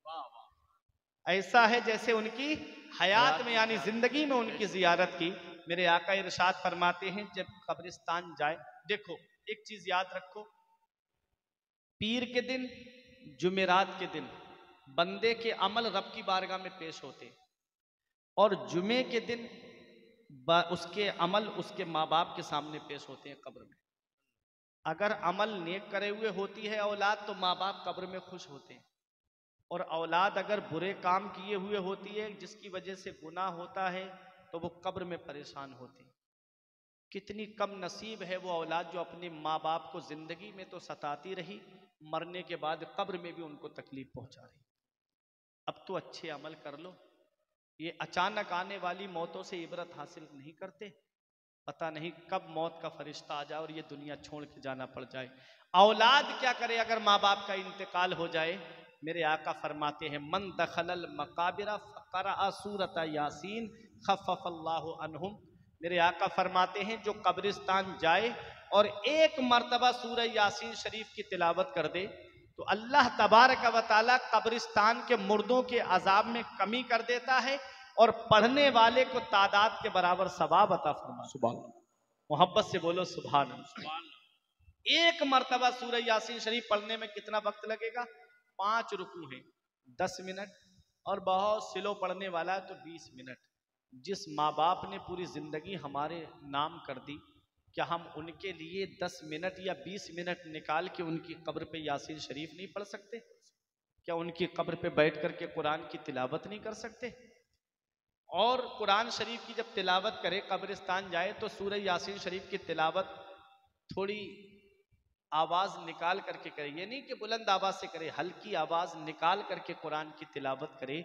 वाह वाह, ऐसा है जैसे उनकी हयात में यानी जिंदगी में उनकी जियारत की। मेरे आका इरशाद फरमाते हैं जब कब्रिस्तान जाए, देखो एक चीज याद रखो, पीर के दिन, जुमेरात के दिन बंदे के अमल रब की बारगाह में पेश होते, और जुमे के दिन उसके अमल उसके माँ बाप के सामने पेश होते हैं कब्र में। अगर अमल नेक करे हुए होती है औलाद तो माँ बाप कब्र में खुश होते हैं, और औलाद अगर बुरे काम किए हुए होती है जिसकी वजह से गुनाह होता है तो वो कब्र में परेशान होते हैं। कितनी कम नसीब है वो औलाद जो अपने माँ बाप को जिंदगी में तो सताती रही, मरने के बाद कब्र में भी उनको तकलीफ पहुंचा रही। अब तो अच्छे अमल कर लो, ये अचानक आने वाली मौतों से इबरत हासिल नहीं करते? पता नहीं कब मौत का फरिश्ता आ जाए और ये दुनिया छोड़ के जाना पड़ जाए। औलाद क्या करे अगर माँ बाप का इंतकाल हो जाए? मेरे आका फरमाते हैं, मन दखलल मकाबिरा फक़रा सूरत यासीन खफ़फ़ल्लाहु अन्हुम। मेरे आका फरमाते हैं, जो कब्रिस्तान जाए और एक मर्तबा सूरह यासीन शरीफ की तिलावत कर दे तो अल्लाह तबारक व तआला कब्रिस्तान के मुर्दों के अजाब में कमी कर देता है और पढ़ने वाले को तादाद के बराबर सवाब अता फरमाता है। सुभान अल्लाह। मोहब्बत से बोलो सुभान अल्लाह। एक मर्तबा सूरह यासीन शरीफ पढ़ने में कितना वक्त लगेगा? 5 रुकू हैं 10 मिनट, और बहुत स्लो पढ़ने वाला है तो 20 मिनट। जिस माँ बाप ने पूरी जिंदगी हमारे नाम कर दी, क्या हम उनके लिए 10 मिनट या 20 मिनट निकाल के उनकी कब्र पे यासीन शरीफ नहीं पढ़ सकते? क्या उनकी कब्र पे बैठ करके कुरान की तिलावत नहीं कर सकते? और कुरान शरीफ की जब तिलावत करे, कब्रिस्तान जाए तो सूरह यासीन शरीफ की तिलावत थोड़ी आवाज़ निकाल करके करे। ये नहीं कि बुलंद आवाज़ से करे, हल्की आवाज़ निकाल करके कुरान की तिलावत करे।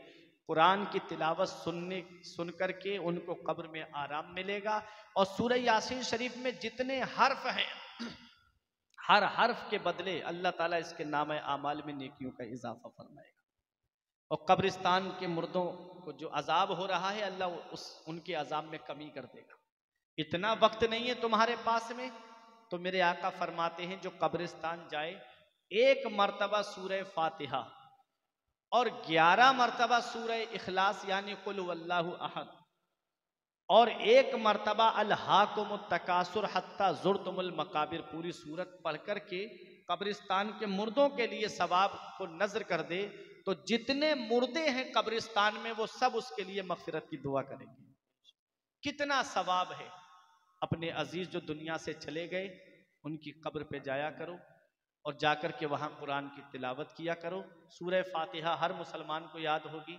कुरान की तिलावत सुन करके उनको कब्र में आराम मिलेगा। और सूरह यासीन शरीफ में जितने हर्फ हैं, हर हर्फ के बदले अल्लाह ताला इसके नाम आमाल में नेकियों का इजाफा फरमाएगा। और कब्रिस्तान के मुर्दों को जो अजाब हो रहा है, अल्लाह उनके अजाब में कमी कर देगा। इतना वक्त नहीं है तुम्हारे पास में, तो मेरे आका फरमाते हैं, जो कब्रिस्तान जाए एक मर्तबा सूरह फातिहा और 11 मर्तबा सूरह इखलास यानी कुल वल्लाहु अहद और एक मर्तबा अल हाकुमुत तकासुर हत्ता ज़ुरतुमुल मकाबिर पूरी सूरत पढ़ कर के कब्रिस्तान के मुर्दों के लिए सवाब को नजर कर दे, तो जितने मुर्दे हैं कब्रिस्तान में वो सब उसके लिए मगफिरत की दुआ करेंगे। कितना सवाब है। अपने अजीज जो दुनिया से चले गए उनकी कब्र पे जाया करो और जाकर के वहाँ कुरान की तिलावत किया करो। सूरह फातिहा हर मुसलमान को याद होगी,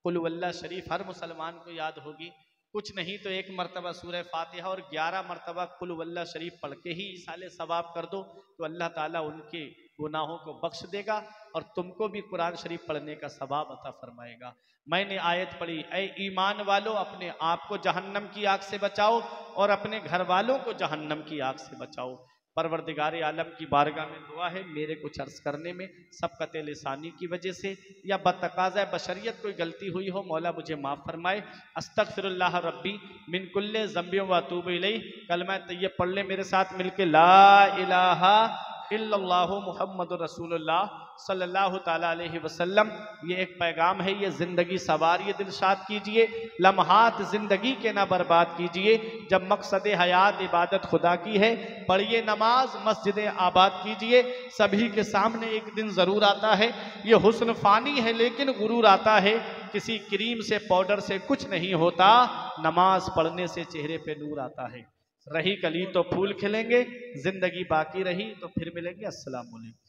कुल वल्लाह शरीफ हर मुसलमान को याद होगी। कुछ नहीं तो एक मर्तबा सूरह फातिहा और 11 मर्तबा कुल वल्लाह शरीफ पढ़ के ही इसाले सवाब कर दो, तो अल्लाह ताला उनके गुनाहों को बख्श देगा और तुमको भी कुरान शरीफ पढ़ने का सवाब अता फरमाएगा। मैंने आयत पढ़ी, ऐ ईमान वालों अपने आप को जहन्नम की आग से बचाओ और अपने घर वालों को जहन्नम की आग से बचाओ। परवरदिगार आलम की बारगाह में दुआ है, मेरे कुछ अर्ज करने में सबकत लिसानी की वजह से या बतकाज़ा बशरियत कोई गलती हुई हो, मौला मुझे माफ़ फरमाए। अस्तगफिरुल्लाह रब्बी मिन कुल्ले ज़ंबि व अतूबु इलैह। कलमा तय्यब पढ़ ले मेरे साथ मिलके, ला इलाहा इल्लल्लाहु मुहम्मदुर रसूलुल्लाह सल्लल्लाहु ताला अलैहि वसल्लम। ये एक पैगाम है, ये ज़िंदगी सवार, ये दिलशाद कीजिए, लम्हात ज़िंदगी के ना बर्बाद कीजिए। जब मकसद हयात इबादत खुदा की है, पढ़िए नमाज, मस्जिद आबाद कीजिए। सभी के सामने एक दिन ज़रूर आता है, ये हुस्न फ़ानी है लेकिन गुरूर आता है। किसी क्रीम से पाउडर से कुछ नहीं होता, नमाज पढ़ने से चेहरे पे नूर आता है। रही कली तो फूल खिलेंगे, जिंदगी बाकी रही तो फिर मिलेंगे। अस्सलाम वालेकुम।